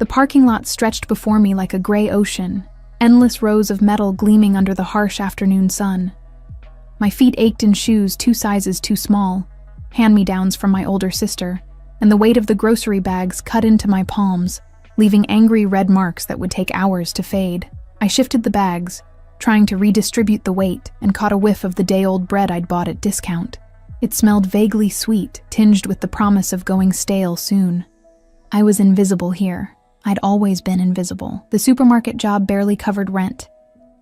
The parking lot stretched before me like a gray ocean, endless rows of metal gleaming under the harsh afternoon sun. My feet ached in shoes 2 sizes too small, hand-me-downs from my older sister, and the weight of the grocery bags cut into my palms, leaving angry red marks that would take hours to fade. I shifted the bags, trying to redistribute the weight, and caught a whiff of the day-old bread I'd bought at discount. It smelled vaguely sweet, tinged with the promise of going stale soon. I was invisible here. I'd always been invisible. The supermarket job barely covered rent,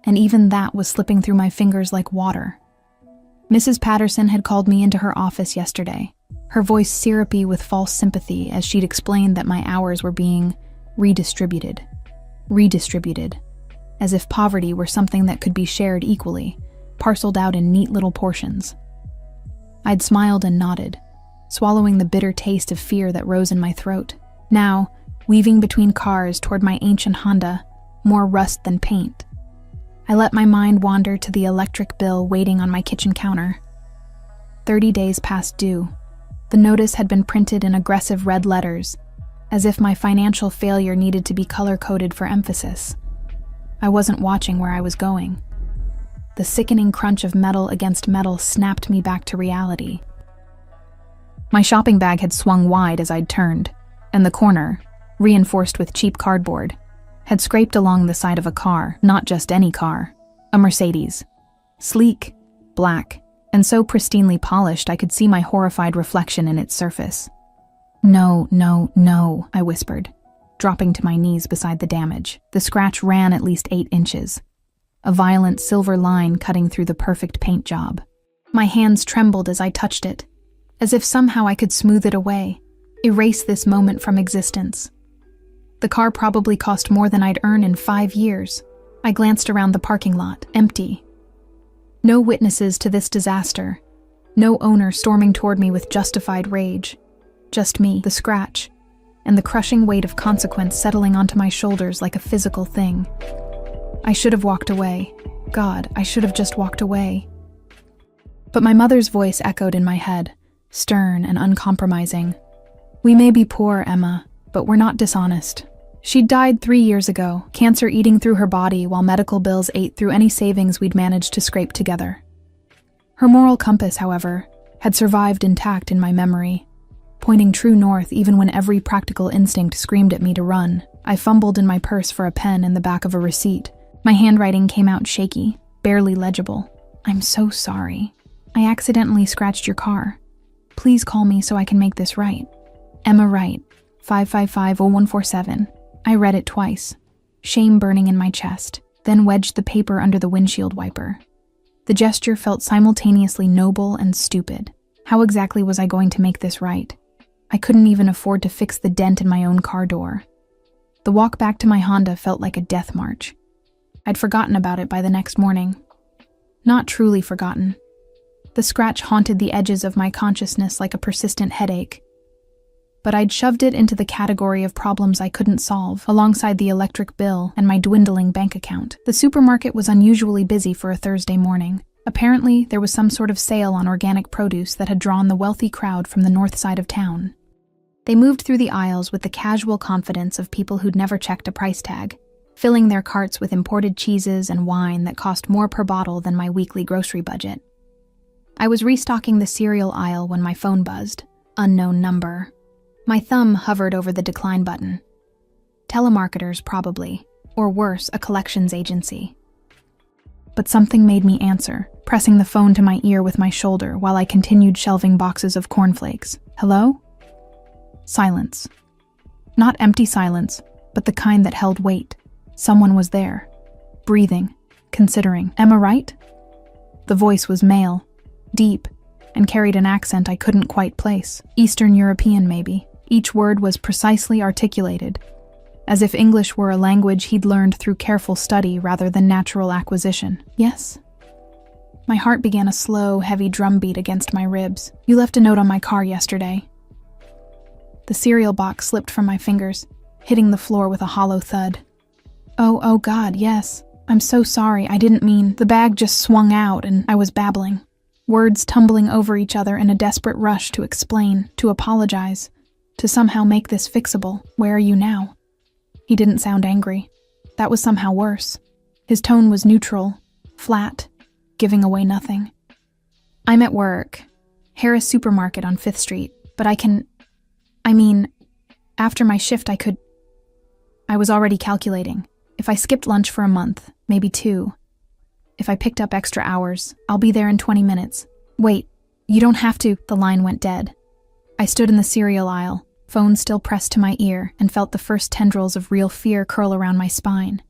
and even that was slipping through my fingers like water. Mrs. Patterson had called me into her office yesterday, her voice syrupy with false sympathy as she'd explained that my hours were being redistributed. Redistributed. As if poverty were something that could be shared equally, parceled out in neat little portions. I'd smiled and nodded, swallowing the bitter taste of fear that rose in my throat. Now, weaving between cars toward my ancient Honda, more rust than paint. I let my mind wander to the electric bill waiting on my kitchen counter. 30 days past due. The notice had been printed in aggressive red letters, as if my financial failure needed to be color-coded for emphasis. I wasn't watching where I was going. The sickening crunch of metal against metal snapped me back to reality. My shopping bag had swung wide as I'd turned, and the corner, reinforced with cheap cardboard, had scraped along the side of a car, not just any car, a Mercedes. Sleek, black, and so pristinely polished I could see my horrified reflection in its surface. "No, no, no," I whispered, dropping to my knees beside the damage. The scratch ran at least 8 inches, a violent silver line cutting through the perfect paint job. My hands trembled as I touched it, as if somehow I could smooth it away, erase this moment from existence. The car probably cost more than I'd earn in 5 years. I glanced around the parking lot, empty. No witnesses to this disaster. No owner storming toward me with justified rage. Just me, the scratch, and the crushing weight of consequence settling onto my shoulders like a physical thing. I should have walked away. God, I should have just walked away. But my mother's voice echoed in my head, stern and uncompromising. "We may be poor, Emma, but we're not dishonest." She'd died 3 years ago, cancer eating through her body while medical bills ate through any savings we'd managed to scrape together. Her moral compass, however, had survived intact in my memory, pointing true north even when every practical instinct screamed at me to run. I fumbled in my purse for a pen in the back of a receipt. My handwriting came out shaky, barely legible. "I'm so sorry. I accidentally scratched your car. Please call me so I can make this right. Emma Wright, 555-0147. I read it twice, shame burning in my chest, then wedged the paper under the windshield wiper. The gesture felt simultaneously noble and stupid. How exactly was I going to make this right? I couldn't even afford to fix the dent in my own car door. The walk back to my Honda felt like a death march. I'd forgotten about it by the next morning. Not truly forgotten. The scratch haunted the edges of my consciousness like a persistent headache. But I'd shoved it into the category of problems I couldn't solve, alongside the electric bill and my dwindling bank account. The supermarket was unusually busy for a Thursday morning. Apparently, there was some sort of sale on organic produce that had drawn the wealthy crowd from the north side of town. They moved through the aisles with the casual confidence of people who'd never checked a price tag, filling their carts with imported cheeses and wine that cost more per bottle than my weekly grocery budget. I was restocking the cereal aisle when my phone buzzed. Unknown number. My thumb hovered over the decline button. Telemarketers, probably, or worse, a collections agency. But something made me answer, pressing the phone to my ear with my shoulder while I continued shelving boxes of cornflakes. "Hello?" Silence. Not empty silence, but the kind that held weight. Someone was there, breathing, considering. "Emma Wright?" The voice was male, deep, and carried an accent I couldn't quite place. Eastern European, maybe. Each word was precisely articulated, as if English were a language he'd learned through careful study rather than natural acquisition. "Yes?" My heart began a slow, heavy drumbeat against my ribs. "You left a note on my car yesterday." The cereal box slipped from my fingers, hitting the floor with a hollow thud. Oh God, yes. I'm so sorry, I didn't mean." The bag just swung out and I was babbling, words tumbling over each other in a desperate rush to explain, to apologize, to somehow make this fixable. "Where are you now?" He didn't sound angry. That was somehow worse. His tone was neutral, flat, giving away nothing. "I'm at work. Harris Supermarket on 5th Street, but after my shift I was already calculating. If I skipped lunch for a month, maybe 2. If I picked up extra hours, I'll be there in 20 minutes. Wait, you don't have to." The line went dead. I stood in the cereal aisle, phone still pressed to my ear, and felt the first tendrils of real fear curl around my spine.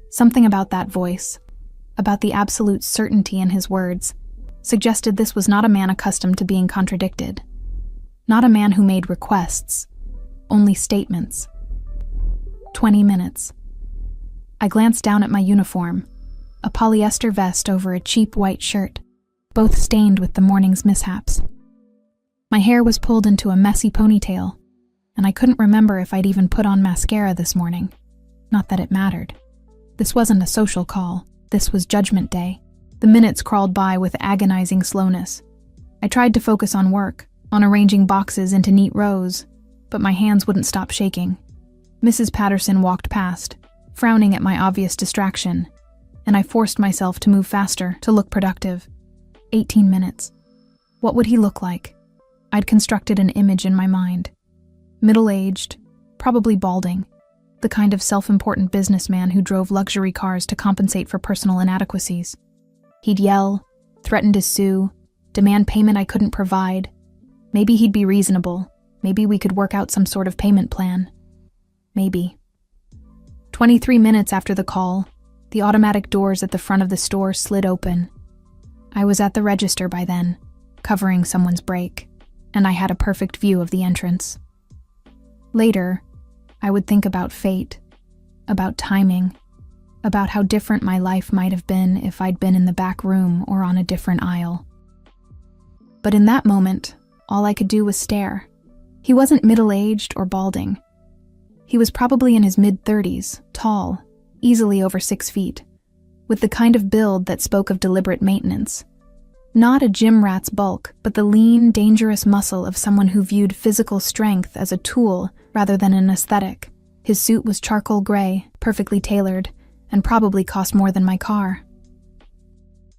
Something about that voice, about the absolute certainty in his words, suggested this was not a man accustomed to being contradicted. Not a man who made requests, only statements. 20 minutes. I glanced down at my uniform, a polyester vest over a cheap white shirt, both stained with the morning's mishaps. My hair was pulled into a messy ponytail, and I couldn't remember if I'd even put on mascara this morning. Not that it mattered. This wasn't a social call. This was Judgment Day. The minutes crawled by with agonizing slowness. I tried to focus on work, on arranging boxes into neat rows, but my hands wouldn't stop shaking. Mrs. Patterson walked past, frowning at my obvious distraction, and I forced myself to move faster, to look productive. 18 minutes. What would he look like? I'd constructed an image in my mind. Middle-aged, probably balding, the kind of self-important businessman who drove luxury cars to compensate for personal inadequacies. He'd yell, threaten to sue, demand payment I couldn't provide. Maybe he'd be reasonable. Maybe we could work out some sort of payment plan. Maybe. 23 minutes after the call, the automatic doors at the front of the store slid open. I was at the register by then, covering someone's break, and I had a perfect view of the entrance. Later, I would think about fate, about timing, about how different my life might have been if I'd been in the back room or on a different aisle. But in that moment, all I could do was stare. He wasn't middle-aged or balding. He was probably in his mid-30s, tall, easily over 6 feet, with the kind of build that spoke of deliberate maintenance. Not a gym rat's bulk, but the lean, dangerous muscle of someone who viewed physical strength as a tool rather than an aesthetic. His suit was charcoal gray, perfectly tailored, and probably cost more than my car.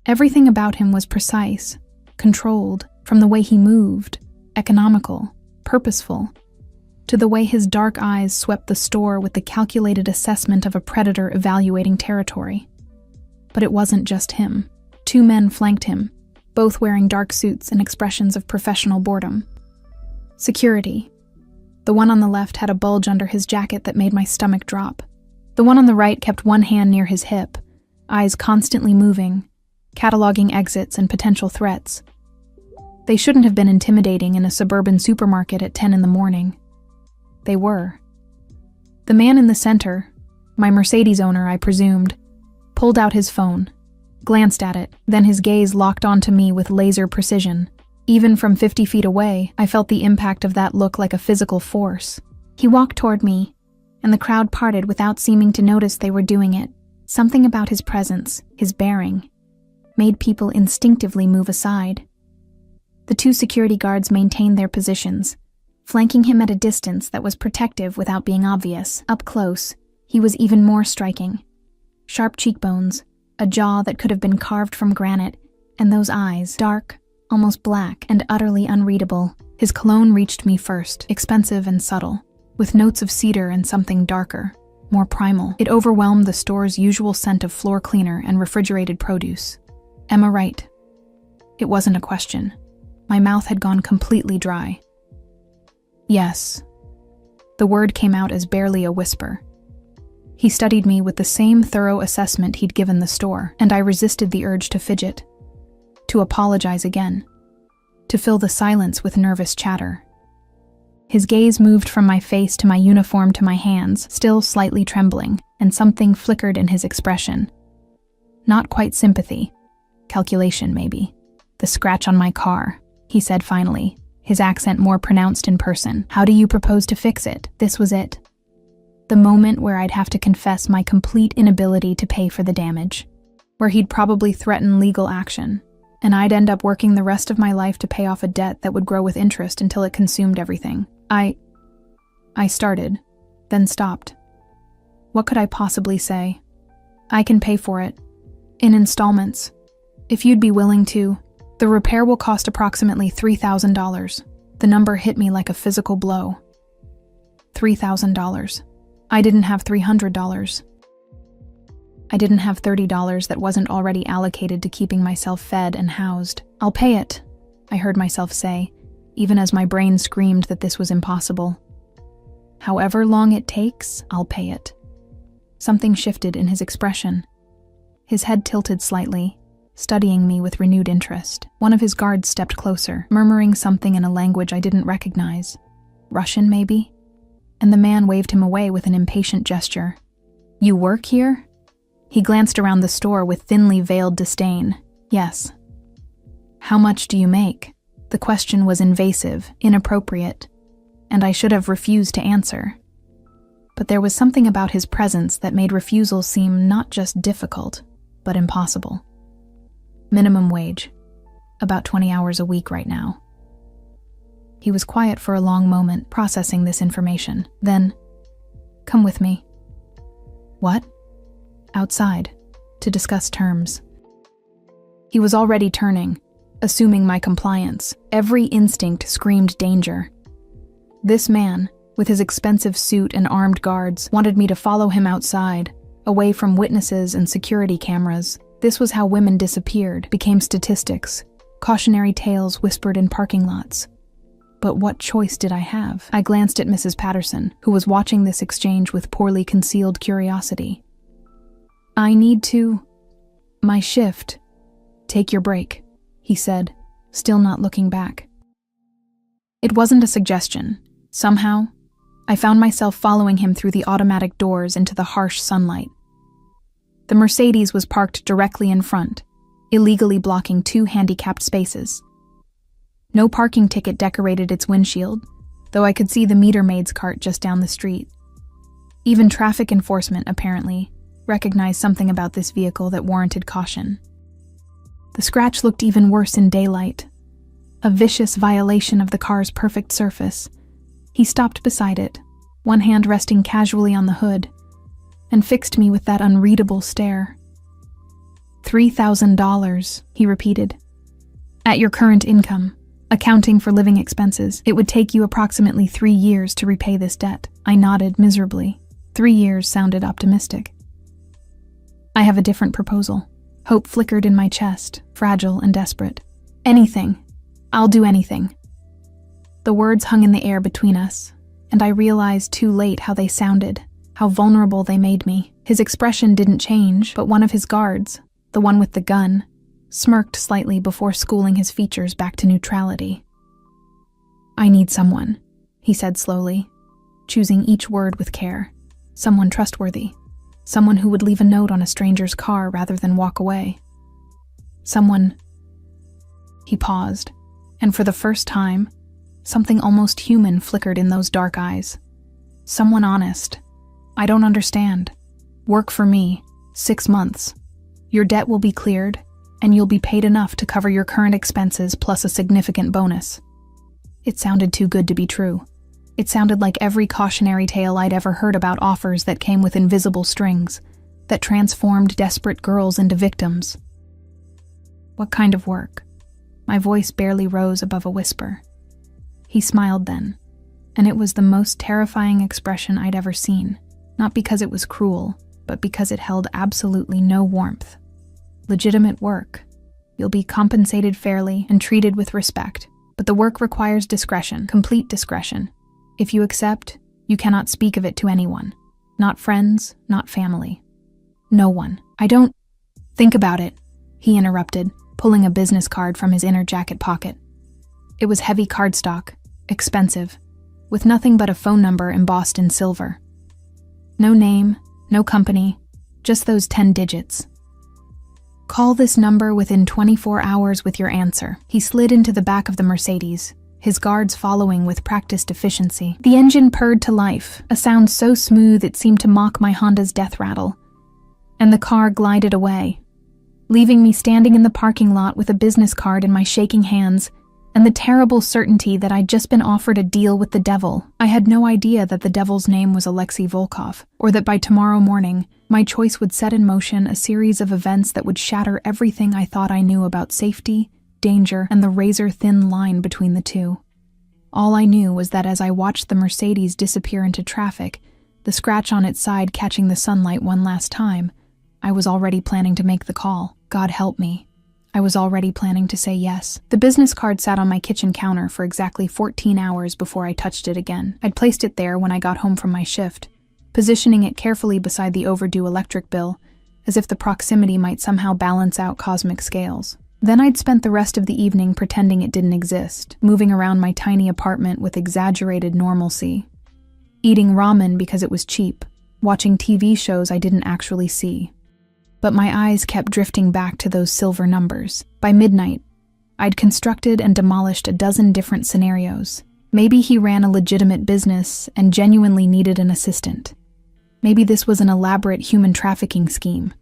Everything about him was precise, controlled, from the way he moved, economical, purposeful, to the way his dark eyes swept the store with the calculated assessment of a predator evaluating territory. But it wasn't just him. 2 men flanked him, both wearing dark suits and expressions of professional boredom. Security. The one on the left had a bulge under his jacket that made my stomach drop. The one on the right kept one hand near his hip, eyes constantly moving, cataloging exits and potential threats. They shouldn't have been intimidating in a suburban supermarket at 10 in the morning. They were. The man in the center, my Mercedes owner, I presumed, pulled out his phone, glanced at it, then his gaze locked onto me with laser precision. Even from 50 feet away, I felt the impact of that look like a physical force. He walked toward me, and the crowd parted without seeming to notice they were doing it. Something about his presence, his bearing, made people instinctively move aside. The 2 security guards maintained their positions, flanking him at a distance that was protective without being obvious. Up close, he was even more striking. Sharp cheekbones, a jaw that could have been carved from granite, and those eyes, dark, almost black, and utterly unreadable. His cologne reached me first, expensive and subtle, with notes of cedar and something darker, more primal. It overwhelmed the store's usual scent of floor cleaner and refrigerated produce. Emma Wright. It wasn't a question. My mouth had gone completely dry. Yes. The word came out as barely a whisper. He studied me with the same thorough assessment he'd given the store, and I resisted the urge to fidget, to apologize again, to fill the silence with nervous chatter. His gaze moved from my face to my uniform to my hands, still slightly trembling, and something flickered in his expression. Not quite sympathy. Calculation, maybe. "The scratch on my car," he said finally, his accent more pronounced in person. "How do you propose to fix it?" This was it. The moment where I'd have to confess my complete inability to pay for the damage, where he'd probably threaten legal action, and I'd end up working the rest of my life to pay off a debt that would grow with interest until it consumed everything. I started, then stopped. What could I possibly say? I can pay for it. In installments. If you'd be willing to. The repair will cost approximately $3,000. The number hit me like a physical blow. $3,000. I didn't have $300. I didn't have $30 that wasn't already allocated to keeping myself fed and housed. I'll pay it, I heard myself say, even as my brain screamed that this was impossible. However long it takes, I'll pay it. Something shifted in his expression. His head tilted slightly, studying me with renewed interest. One of his guards stepped closer, murmuring something in a language I didn't recognize. Russian, maybe? And the man waved him away with an impatient gesture. You work here? He glanced around the store with thinly veiled disdain. Yes. How much do you make? The question was invasive, inappropriate, and I should have refused to answer. But there was something about his presence that made refusal seem not just difficult, but impossible. Minimum wage. About 20 hours a week right now. He was quiet for a long moment, processing this information. Then, come with me. What? Outside, to discuss terms. He was already turning, assuming my compliance. Every instinct screamed danger. This man, with his expensive suit and armed guards, wanted me to follow him outside, away from witnesses and security cameras. This was how women disappeared, became statistics, cautionary tales whispered in parking lots. But what choice did I have? I glanced at Mrs. Patterson, who was watching this exchange with poorly concealed curiosity. I need to... My shift. Take your break, he said, still not looking back. It wasn't a suggestion. Somehow, I found myself following him through the automatic doors into the harsh sunlight. The Mercedes was parked directly in front, illegally blocking 2 handicapped spaces. No parking ticket decorated its windshield, though I could see the meter maid's cart just down the street. Even traffic enforcement, apparently, recognized something about this vehicle that warranted caution. The scratch looked even worse in daylight, a vicious violation of the car's perfect surface. He stopped beside it, one hand resting casually on the hood, and fixed me with that unreadable stare. $3,000, he repeated. At your current income, accounting for living expenses, it would take you approximately 3 years to repay this debt. I nodded miserably. 3 years sounded optimistic. I have a different proposal. Hope flickered in my chest, fragile and desperate. Anything. I'll do anything. The words hung in the air between us, and I realized too late how they sounded, how vulnerable they made me. His expression didn't change, but one of his guards, the one with the gun, smirked slightly before schooling his features back to neutrality. I need someone, he said slowly, choosing each word with care. Someone trustworthy. Someone who would leave a note on a stranger's car rather than walk away. Someone... He paused, and for the first time, something almost human flickered in those dark eyes. Someone honest. I don't understand. Work for me. 6 months. Your debt will be cleared, and you'll be paid enough to cover your current expenses plus a significant bonus. It sounded too good to be true. It sounded like every cautionary tale I'd ever heard about offers that came with invisible strings, that transformed desperate girls into victims. What kind of work? My voice barely rose above a whisper. He smiled then, and it was the most terrifying expression I'd ever seen, not because it was cruel, but because it held absolutely no warmth. Legitimate work. You'll be compensated fairly and treated with respect, but the work requires discretion, complete discretion. If you accept, you cannot speak of it to anyone. Not friends, not family. No one. I don't... Think about it, he interrupted, pulling a business card from his inner jacket pocket. It was heavy cardstock, expensive, with nothing but a phone number embossed in silver. No name, no company, just those 10 digits. Call this number within 24 hours with your answer. He slid into the back of the Mercedes, his guards following with practiced efficiency. The engine purred to life, a sound so smooth it seemed to mock my Honda's death rattle. And the car glided away, leaving me standing in the parking lot with a business card in my shaking hands and the terrible certainty that I'd just been offered a deal with the devil. I had no idea that the devil's name was Alexei Volkov, or that by tomorrow morning, my choice would set in motion a series of events that would shatter everything I thought I knew about safety, danger, and the razor-thin line between the two. All I knew was that as I watched the Mercedes disappear into traffic, the scratch on its side catching the sunlight one last time, I was already planning to make the call. God help me. I was already planning to say yes. The business card sat on my kitchen counter for exactly 14 hours before I touched it again. I'd placed it there when I got home from my shift, positioning it carefully beside the overdue electric bill, as if the proximity might somehow balance out cosmic scales. Then I'd spent the rest of the evening pretending it didn't exist, moving around my tiny apartment with exaggerated normalcy, eating ramen because it was cheap, watching TV shows I didn't actually see. But my eyes kept drifting back to those silver numbers. By midnight, I'd constructed and demolished a dozen different scenarios. Maybe he ran a legitimate business and genuinely needed an assistant. Maybe this was an elaborate human trafficking scheme.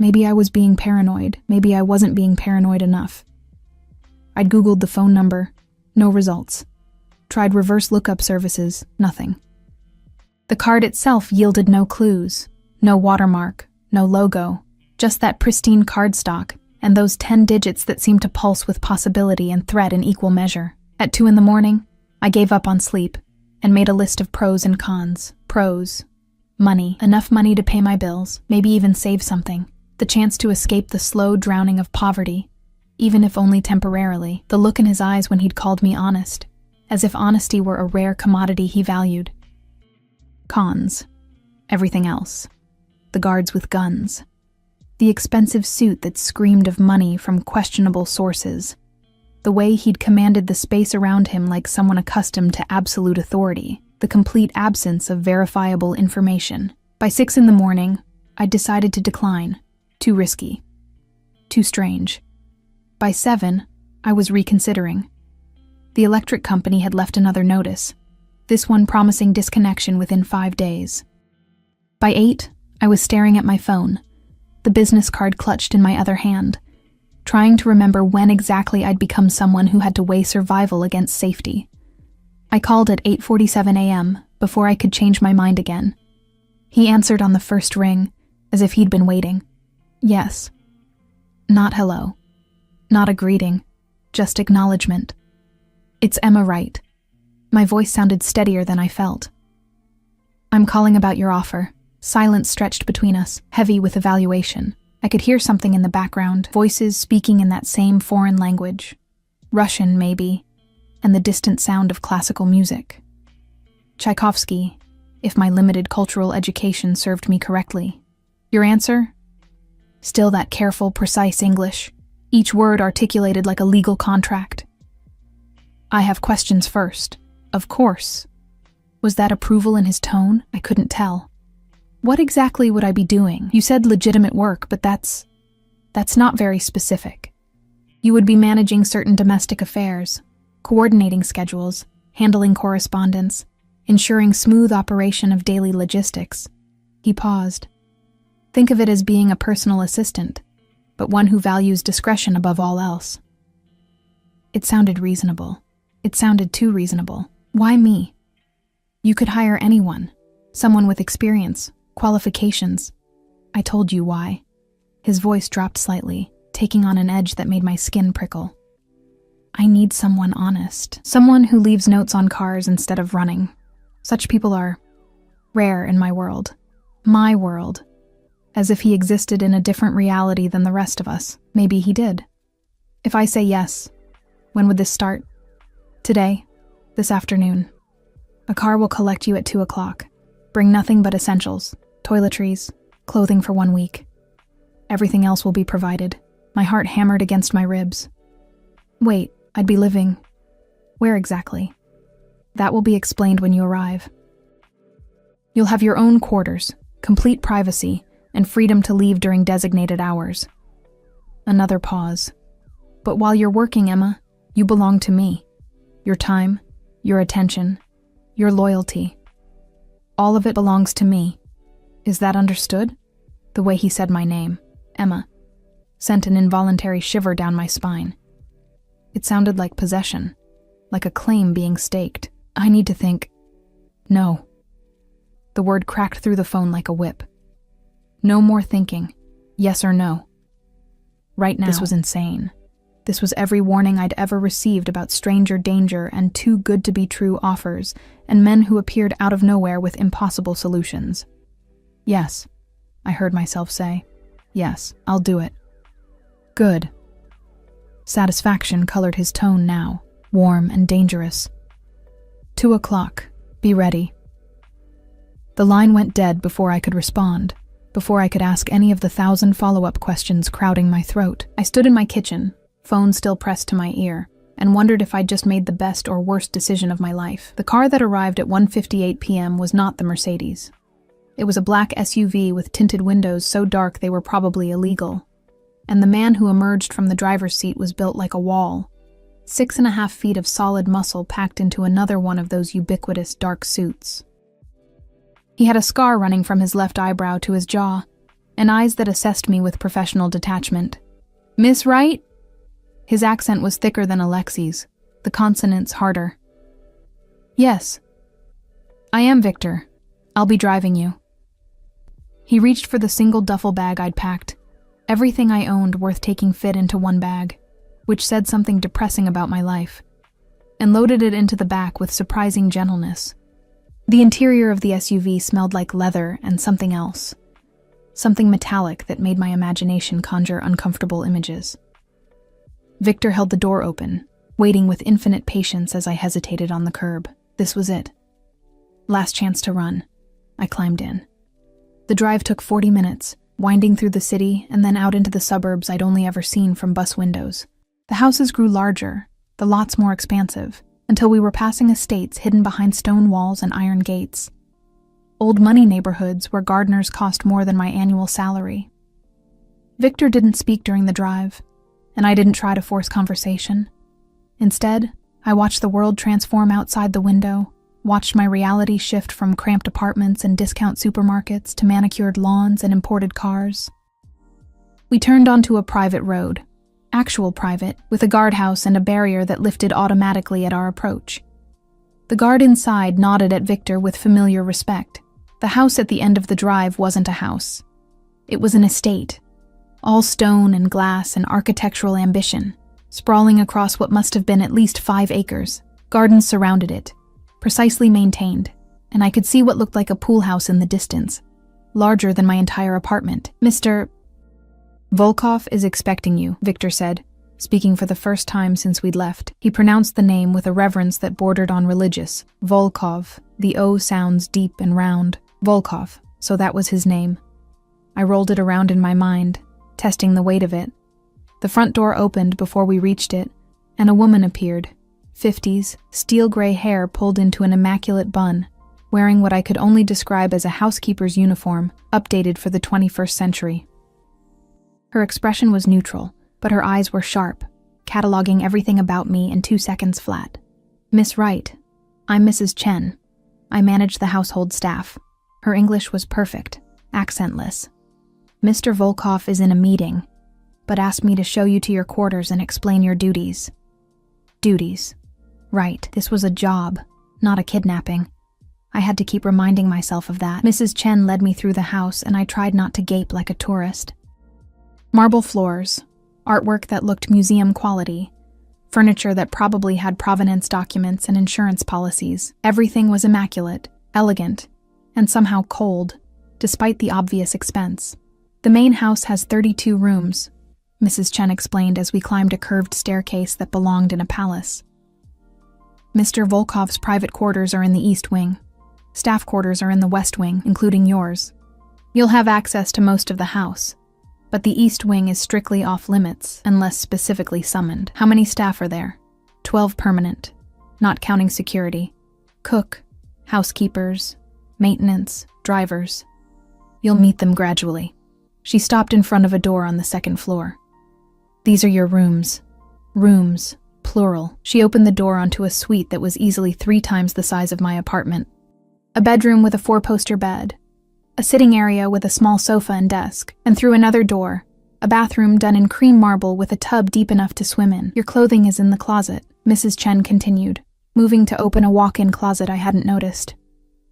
Maybe I was being paranoid. Maybe I wasn't being paranoid enough. I'd Googled the phone number. No results. Tried reverse lookup services. Nothing. The card itself yielded no clues. No watermark. No logo. Just that pristine cardstock, and those 10 digits that seemed to pulse with possibility and threat in equal measure. At 2 a.m, I gave up on sleep and made a list of pros and cons. Pros. Money. Enough money to pay my bills, maybe even save something. The chance to escape the slow drowning of poverty, even if only temporarily. The look in his eyes when he'd called me honest, as if honesty were a rare commodity he valued. Cons. Everything else. The guards with guns. The expensive suit that screamed of money from questionable sources. The way he'd commanded the space around him like someone accustomed to absolute authority. The complete absence of verifiable information. By 6 a.m, I'd decided to decline. Too risky. Too strange. By 7, I was reconsidering. The electric company had left another notice, this one promising disconnection within 5 days. By 8, I was staring at my phone, the business card clutched in my other hand, trying to remember when exactly I'd become someone who had to weigh survival against safety. I called at 8:47 a.m. before I could change my mind again. He answered on the first ring, as if he'd been waiting. Yes. Not hello. Not a greeting. Just acknowledgement. It's Emma Wright. My voice sounded steadier than I felt. I'm calling about your offer. Silence stretched between us, heavy with evaluation. I could hear something in the background, voices speaking in that same foreign language. Russian, maybe, and the distant sound of classical music. Tchaikovsky, if my limited cultural education served me correctly. Your answer? Still that careful, precise English, each word articulated like a legal contract. I have questions first. Of course. Was that approval in his tone? I couldn't tell. What exactly would I be doing? You said legitimate work, but that's not very specific. You would be managing certain domestic affairs, coordinating schedules, handling correspondence, ensuring smooth operation of daily logistics. He paused. Think of it as being a personal assistant, but one who values discretion above all else. It sounded reasonable. It sounded too reasonable. Why me? You could hire anyone, someone with experience, qualifications. I told you why. His voice dropped slightly, taking on an edge that made my skin prickle. I need someone honest, someone who leaves notes on cars instead of running. Such people are rare in my world. My world. As if he existed in a different reality than the rest of us. Maybe he did. If I say yes, when would this start? Today? This afternoon. A car will collect you at 2 o'clock. Bring nothing but essentials. Toiletries, clothing for 1 week. Everything else will be provided. My heart hammered against my ribs. Wait, I'd be living... Where exactly? That will be explained when you arrive. You'll have your own quarters, complete privacy, and freedom to leave during designated hours. Another pause. But while you're working, Emma, you belong to me. Your time, your attention, your loyalty. All of it belongs to me. Is that understood? The way he said my name, Emma, sent an involuntary shiver down my spine. It sounded like possession. like a claim being staked. I need to think. No. The word cracked through the phone like a whip. No more thinking. Yes or no. Right now. This was insane. This was every warning I'd ever received about stranger danger and too good to be true offers, and men who appeared out of nowhere with impossible solutions. Yes, I heard myself say. Yes, I'll do it. Good. Satisfaction colored his tone now, warm and dangerous. 2 o'clock. Be ready. The line went dead before I could respond, before I could ask any of the 1,000 follow-up questions crowding my throat. I stood in my kitchen, phone still pressed to my ear, and wondered if I'd just made the best or worst decision of my life. The car that arrived at 1:58 p.m. was not the Mercedes. It was a black SUV with tinted windows so dark they were probably illegal. And the man who emerged from the driver's seat was built like a wall, 6.5 feet of solid muscle packed into another one of those ubiquitous dark suits. He had a scar running from his left eyebrow to his jaw, and eyes that assessed me with professional detachment. "Miss Wright?" His accent was thicker than Alexi's, the consonants harder. "Yes. I am Victor. I'll be driving you." He reached for the single duffel bag I'd packed. Everything I owned worth taking fit into one bag, which said something depressing about my life, and loaded it into the back with surprising gentleness. The interior of the SUV smelled like leather and something else. Something metallic that made my imagination conjure uncomfortable images. Victor held the door open, waiting with infinite patience as I hesitated on the curb. This was it. Last chance to run. I climbed in. The drive took 40 minutes, winding through the city and then out into the suburbs I'd only ever seen from bus windows. The houses grew larger, the lots more expansive, until we were passing estates hidden behind stone walls and iron gates. Old money neighborhoods where gardeners cost more than my annual salary. Victor didn't speak during the drive, and I didn't try to force conversation. Instead, I watched the world transform outside the window, watched my reality shift from cramped apartments and discount supermarkets to manicured lawns and imported cars. We turned onto a private road, actual private, with a guardhouse and a barrier that lifted automatically at our approach. The guard inside nodded at Victor with familiar respect. The house at the end of the drive wasn't a house. It was an estate, all stone and glass and architectural ambition, sprawling across what must have been at least 5 acres. Gardens surrounded it, precisely maintained, and I could see what looked like a pool house in the distance, larger than my entire apartment. "Mr. Volkov is expecting you," Victor said, speaking for the first time since we'd left. He pronounced the name with a reverence that bordered on religious. Volkov. The O sounds deep and round. Volkov. So that was his name. I rolled it around in my mind, testing the weight of it. The front door opened before we reached it, and a woman appeared. 50s, steel-gray hair pulled into an immaculate bun, wearing what I could only describe as a housekeeper's uniform, updated for the 21st century. Her expression was neutral, but her eyes were sharp, cataloging everything about me in 2 seconds flat. "Miss Wright, I'm Mrs. Chen. I manage the household staff." Her English was perfect, accentless. "Mr. Volkov is in a meeting, but asked me to show you to your quarters and explain your duties." Duties. Right, this was a job, not a kidnapping. I had to keep reminding myself of that. Mrs. Chen led me through the house, and I tried not to gape like a tourist. Marble floors, artwork that looked museum quality, furniture that probably had provenance documents and insurance policies. Everything was immaculate, elegant, and somehow cold, despite the obvious expense. "The main house has 32 rooms," Mrs. Chen explained as we climbed a curved staircase that belonged in a palace. "Mr. Volkov's private quarters are in the east wing. Staff quarters are in the west wing, including yours. You'll have access to most of the house, but the east wing is strictly off-limits unless specifically summoned." "How many staff are there?" 12 permanent, not counting security. Cook, housekeepers, maintenance, drivers. You'll meet them gradually." She stopped in front of a door on the 2nd floor. "These are your rooms. Rooms, plural." She opened the door onto a suite that was easily 3 times the size of my apartment. A bedroom with a 4-poster bed, a sitting area with a small sofa and desk, and through another door, a bathroom done in cream marble with a tub deep enough to swim in. "Your clothing is in the closet," Mrs. Chen continued, moving to open a walk-in closet I hadn't noticed.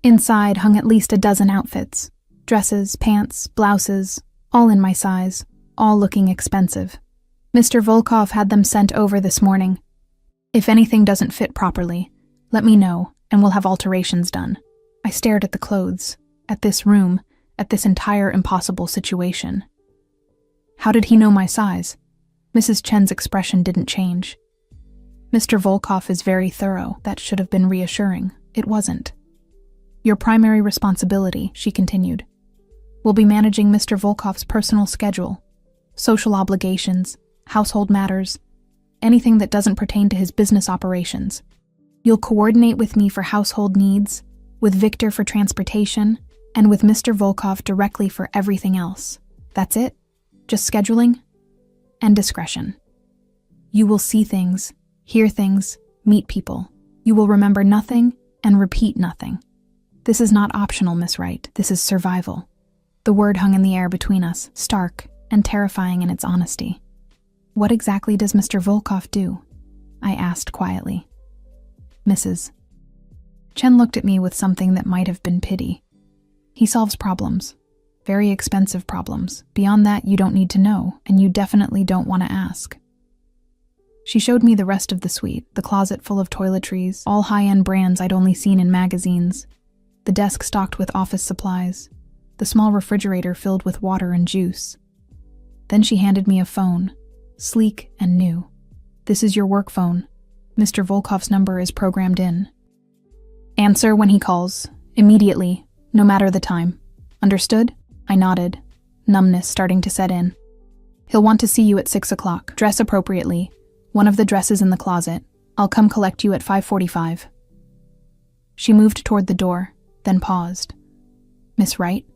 Inside hung at least a dozen outfits. Dresses, pants, blouses, all in my size, all looking expensive. Mr. Volkov had them sent over this morning. If anything doesn't fit properly, let me know, and we'll have alterations done. I stared at the clothes, at this room, at this entire impossible situation. How did he know my size? Mrs. Chen's expression didn't change. Mr. Volkov is very thorough. That should have been reassuring. It wasn't. Your primary responsibility, she continued, will be managing Mr. Volkov's personal schedule, social obligations, household matters, anything that doesn't pertain to his business operations. You'll coordinate with me for household needs, with Victor for transportation, and with Mr. Volkov directly for everything else. That's it? Just scheduling? And discretion. You will see things, hear things, meet people. You will remember nothing and repeat nothing. This is not optional, Miss Wright. This is survival. The word hung in the air between us, stark and terrifying in its honesty. What exactly does Mr. Volkov do? I asked quietly. Mrs. Chen looked at me with something that might have been pity. He solves problems. Very expensive problems. Beyond that, you don't need to know, and you definitely don't want to ask. She showed me the rest of the suite, the closet full of toiletries, all high-end brands I'd only seen in magazines, the desk stocked with office supplies, the small refrigerator filled with water and juice. Then she handed me a phone, sleek and new. This is your work phone. Mr. Volkov's number is programmed in. Answer when he calls, immediately, no matter the time. Understood? I nodded, numbness starting to set in. He'll want to see you at 6 o'clock. Dress appropriately. One of the dresses in the closet. I'll come collect you at 5:45. She moved toward the door, then paused. Miss Wright?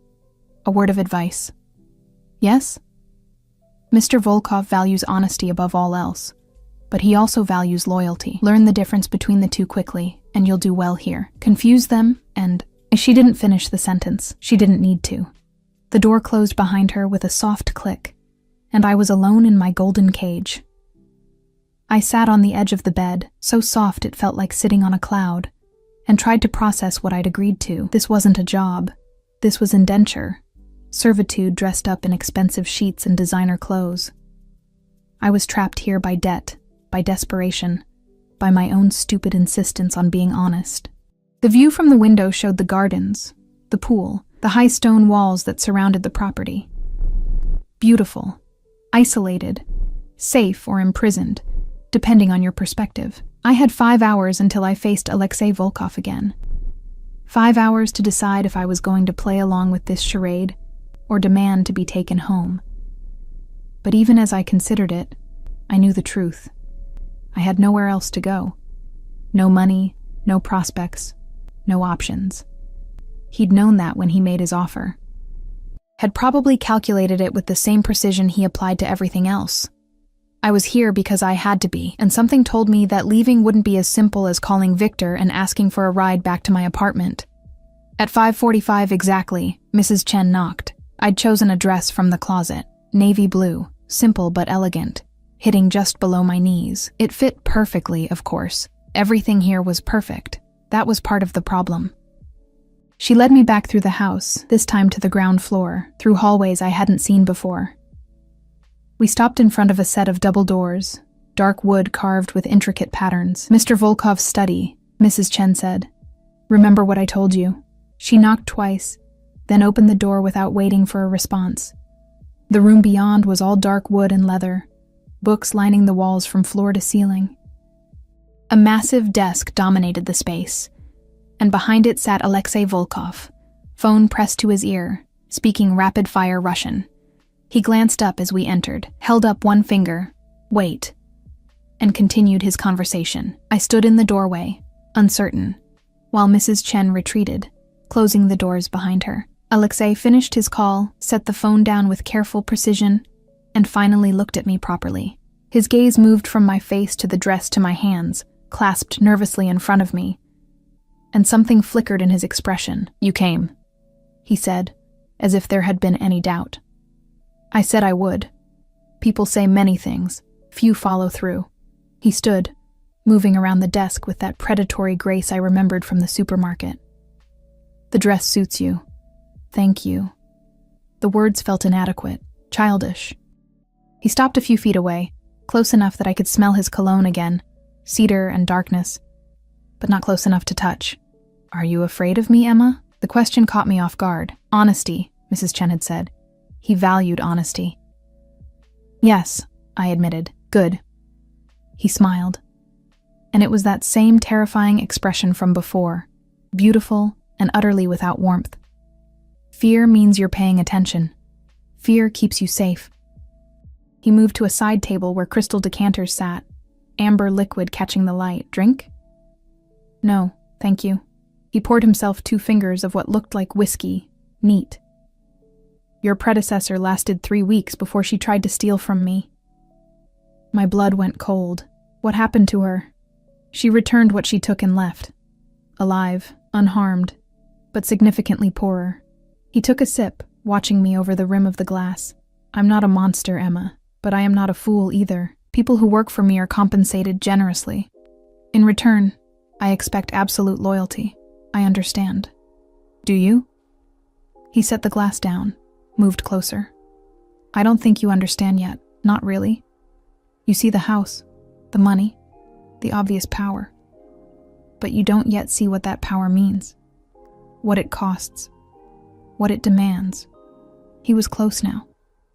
A word of advice. Yes? Mr. Volkov values honesty above all else, but he also values loyalty. Learn the difference between the two quickly, and you'll do well here. Confuse them, and... She didn't finish the sentence. She didn't need to. The door closed behind her with a soft click, and I was alone in my golden cage. I sat on the edge of the bed, so soft it felt like sitting on a cloud, and tried to process what I'd agreed to. This wasn't a job. This was indenture. Servitude dressed up in expensive sheets and designer clothes. I was trapped here by debt, by desperation, by my own stupid insistence on being honest. The view from the window showed the gardens, the pool, the high stone walls that surrounded the property. Beautiful, isolated, safe or imprisoned, depending on your perspective. I had 5 hours until I faced Alexei Volkov again. 5 hours to decide if I was going to play along with this charade or demand to be taken home. But even as I considered it, I knew the truth. I had nowhere else to go. No money, no prospects, no options. He'd known that when he made his offer. Had probably calculated it with the same precision he applied to everything else. I was here because I had to be, and something told me that leaving wouldn't be as simple as calling Victor and asking for a ride back to my apartment. At 5:45 exactly, Mrs. Chen knocked. I'd chosen a dress from the closet, navy blue, simple but elegant, hitting just below my knees. It fit perfectly, of course. Everything here was perfect. That was part of the problem. She led me back through the house, this time to the ground floor, through hallways I hadn't seen before. We stopped in front of a set of double doors, dark wood carved with intricate patterns. Mr. Volkov's study, Mrs. Chen said. Remember what I told you? She knocked twice, then opened the door without waiting for a response. The room beyond was all dark wood and leather, books lining the walls from floor to ceiling. A massive desk dominated the space, and behind it sat Alexei Volkov, phone pressed to his ear, speaking rapid-fire Russian. He glanced up as we entered, held up one finger, wait, and continued his conversation. I stood in the doorway, uncertain, while Mrs. Chen retreated, closing the doors behind her. Alexei finished his call, set the phone down with careful precision, and finally looked at me properly. His gaze moved from my face to the dress to my hands, clasped nervously in front of me, and something flickered in his expression. You came, he said, as if there had been any doubt. I said I would. People say many things, few follow through. He stood, moving around the desk with that predatory grace I remembered from the supermarket. "The dress suits you. Thank you." The words felt inadequate, childish. He stopped a few feet away, close enough that I could smell his cologne again, cedar and darkness, but not close enough to touch. "Are you afraid of me, Emma?" The question caught me off guard. "Honesty," Mrs. Chen had said. He valued honesty. "Yes," I admitted. "Good." He smiled. And it was that same terrifying expression from before, beautiful and utterly without warmth. Fear means you're paying attention. Fear keeps you safe. He moved to a side table where crystal decanters sat, amber liquid catching the light. "Drink?" "No, thank you." He poured himself 2 fingers of what looked like whiskey, neat. "Your predecessor lasted 3 weeks before she tried to steal from me." My blood went cold. What happened to her? She returned what she took and left. Alive, unharmed, but significantly poorer. He took a sip, watching me over the rim of the glass. "I'm not a monster, Emma, but I am not a fool either. People who work for me are compensated generously. In return, I expect absolute loyalty. I understand. Do you?" He set the glass down, moved closer. "I don't think you understand yet. Not really. You see the house, the money, the obvious power. But you don't yet see what that power means. What it costs. What it demands." He was close now.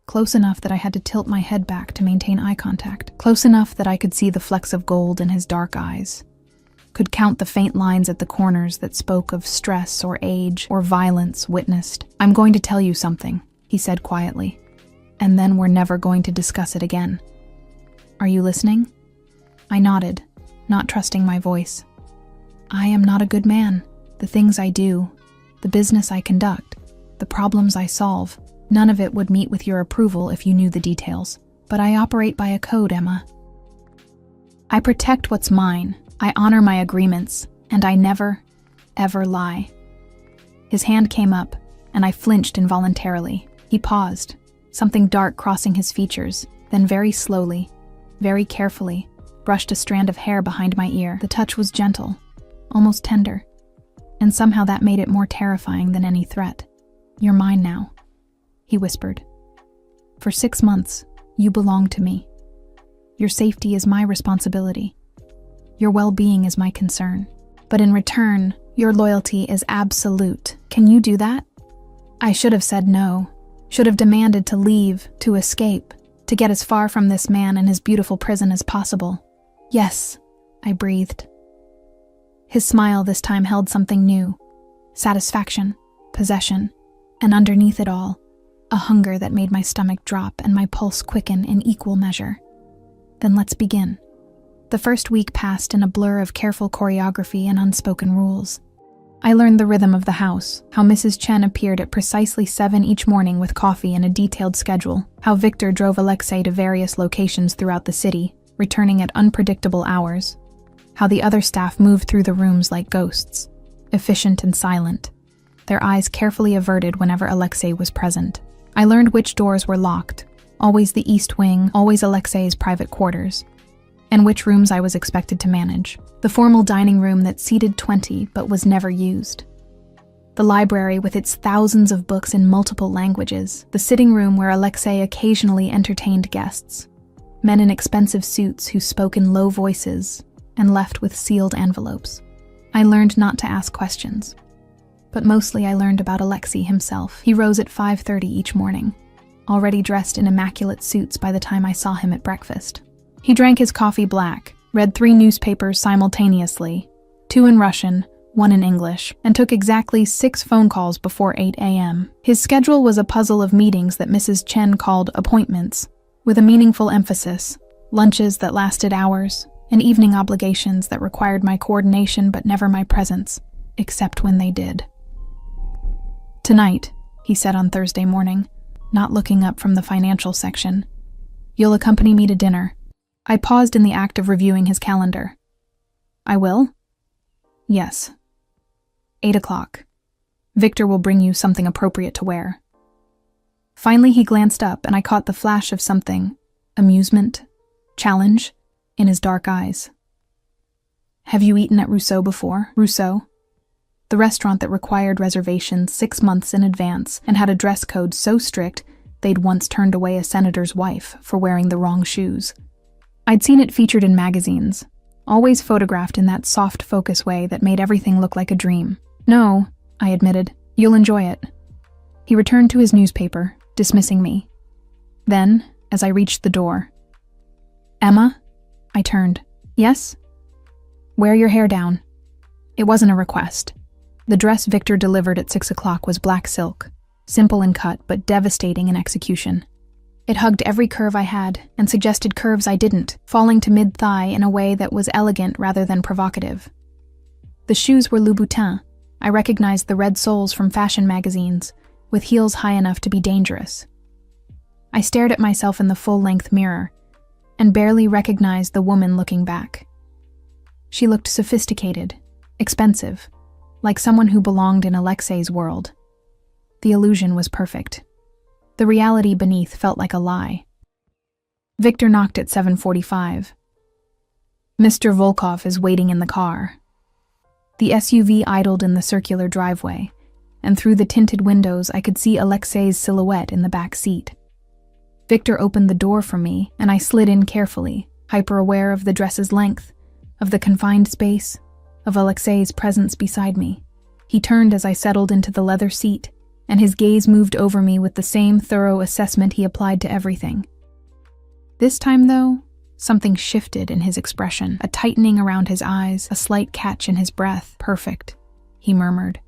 Close enough that I had to tilt my head back to maintain eye contact. Close enough that I could see the flecks of gold in his dark eyes. Could count the faint lines at the corners that spoke of stress or age or violence witnessed. "I'm going to tell you something," he said quietly. "And then we're never going to discuss it again. Are you listening?" I nodded, not trusting my voice. "I am not a good man. The things I do, the business I conduct, the problems I solve, none of it would meet with your approval if you knew the details. But I operate by a code, Emma. I protect what's mine. I honor my agreements, and I never, ever lie." His hand came up, and I flinched involuntarily. He paused, something dark crossing his features, then very slowly, very carefully, brushed a strand of hair behind my ear. The touch was gentle, almost tender, and somehow that made it more terrifying than any threat. "You're mine now," he whispered. "For 6 months, you belong to me. Your safety is my responsibility. Your well-being is my concern. But in return, your loyalty is absolute. Can you do that?" I should have said no, should have demanded to leave, to escape, to get as far from this man and his beautiful prison as possible. "Yes," I breathed. His smile this time held something new, satisfaction, possession, and underneath it all, a hunger that made my stomach drop and my pulse quicken in equal measure. "Then let's begin." The first week passed in a blur of careful choreography and unspoken rules. I learned the rhythm of the house, how Mrs. Chen appeared at precisely 7 each morning with coffee and a detailed schedule, how Victor drove Alexei to various locations throughout the city, returning at unpredictable hours, how the other staff moved through the rooms like ghosts, efficient and silent, their eyes carefully averted whenever Alexei was present. I learned which doors were locked, always the east wing, always Alexei's private quarters, and which rooms I was expected to manage. The formal dining room that seated 20 but was never used. The library with its thousands of books in multiple languages. The sitting room where Alexei occasionally entertained guests. Men in expensive suits who spoke in low voices and left with sealed envelopes. I learned not to ask questions. But mostly I learned about Alexei himself. He rose at 5:30 each morning, already dressed in immaculate suits by the time I saw him at breakfast. He drank his coffee black, read 3 newspapers simultaneously, 2 in Russian, 1 in English, and took exactly 6 phone calls before 8 a.m. His schedule was a puzzle of meetings that Mrs. Chen called appointments, with a meaningful emphasis, lunches that lasted hours, and evening obligations that required my coordination but never my presence, except when they did. "Tonight," he said on Thursday morning, not looking up from the financial section, "you'll accompany me to dinner." I paused in the act of reviewing his calendar. "I will?" "Yes. 8 o'clock. Victor will bring you something appropriate to wear." Finally he glanced up and I caught the flash of something, amusement, challenge, in his dark eyes. Have you eaten at Rousseau before? Rousseau? The restaurant that required reservations 6 months in advance and had a dress code so strict they'd once turned away a senator's wife for wearing the wrong shoes. I'd seen it featured in magazines, always photographed in that soft focus way that made everything look like a dream. No, I admitted. You'll enjoy it. He returned to his newspaper, dismissing me. Then, as I reached the door, Emma? I turned. Yes? Wear your hair down. It wasn't a request. The dress Victor delivered at 6 o'clock was black silk, simple in cut but devastating in execution. It hugged every curve I had and suggested curves I didn't, falling to mid-thigh in a way that was elegant rather than provocative. The shoes were Louboutin. I recognized the red soles from fashion magazines, with heels high enough to be dangerous. I stared at myself in the full-length mirror and barely recognized the woman looking back. She looked sophisticated, expensive, like someone who belonged in Alexei's world. The illusion was perfect. The reality beneath felt like a lie. Victor knocked at 7:45. Mr. Volkov is waiting in the car. The SUV idled in the circular driveway, and through the tinted windows I could see Alexei's silhouette in the back seat. Victor opened the door for me, and I slid in carefully, hyper-aware of the dress's length, of the confined space, of Alexei's presence beside me. He turned as I settled into the leather seat, and his gaze moved over me with the same thorough assessment he applied to everything. This time, though, something shifted in his expression, a tightening around his eyes, a slight catch in his breath. Perfect, he murmured,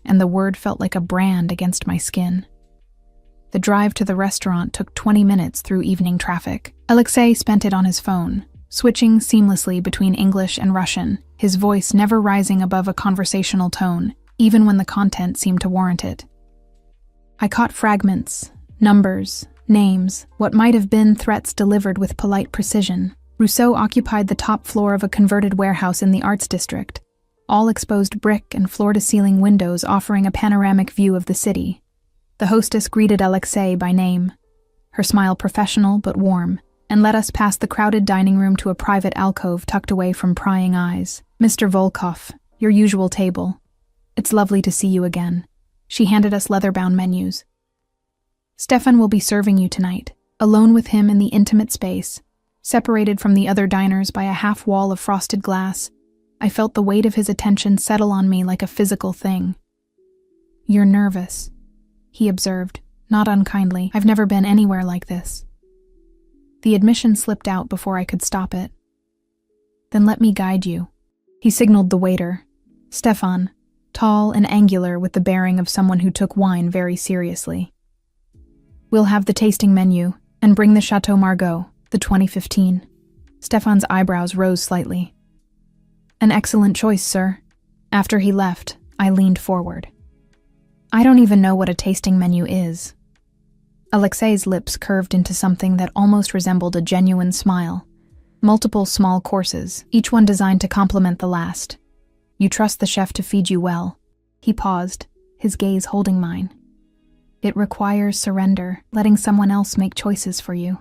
and the word felt like a brand against my skin. The drive to the restaurant took 20 minutes through evening traffic. Alexei spent it on his phone, switching seamlessly between English and Russian, his voice never rising above a conversational tone, even when the content seemed to warrant it. I caught fragments, numbers, names, what might have been threats delivered with polite precision. Rousseau occupied the top floor of a converted warehouse in the arts district, all exposed brick and floor-to-ceiling windows offering a panoramic view of the city. The hostess greeted Alexei by name, her smile professional but warm, and led us past the crowded dining room to a private alcove tucked away from prying eyes. Mr. Volkov, your usual table. It's lovely to see you again. She handed us leather-bound menus. Stefan will be serving you tonight, alone with him in the intimate space, separated from the other diners by a half wall of frosted glass. I felt the weight of his attention settle on me like a physical thing. You're nervous, he observed, not unkindly. I've never been anywhere like this. The admission slipped out before I could stop it. Then let me guide you. He signaled the waiter, Stefan, tall and angular with the bearing of someone who took wine very seriously. We'll have the tasting menu, and bring the Chateau Margaux, the 2015. Stefan's eyebrows rose slightly. An excellent choice, sir. After he left, I leaned forward. I don't even know what a tasting menu is. Alexei's lips curved into something that almost resembled a genuine smile. Multiple small courses, each one designed to complement the last. You trust the chef to feed you well. He paused, his gaze holding mine. It requires surrender, letting someone else make choices for you.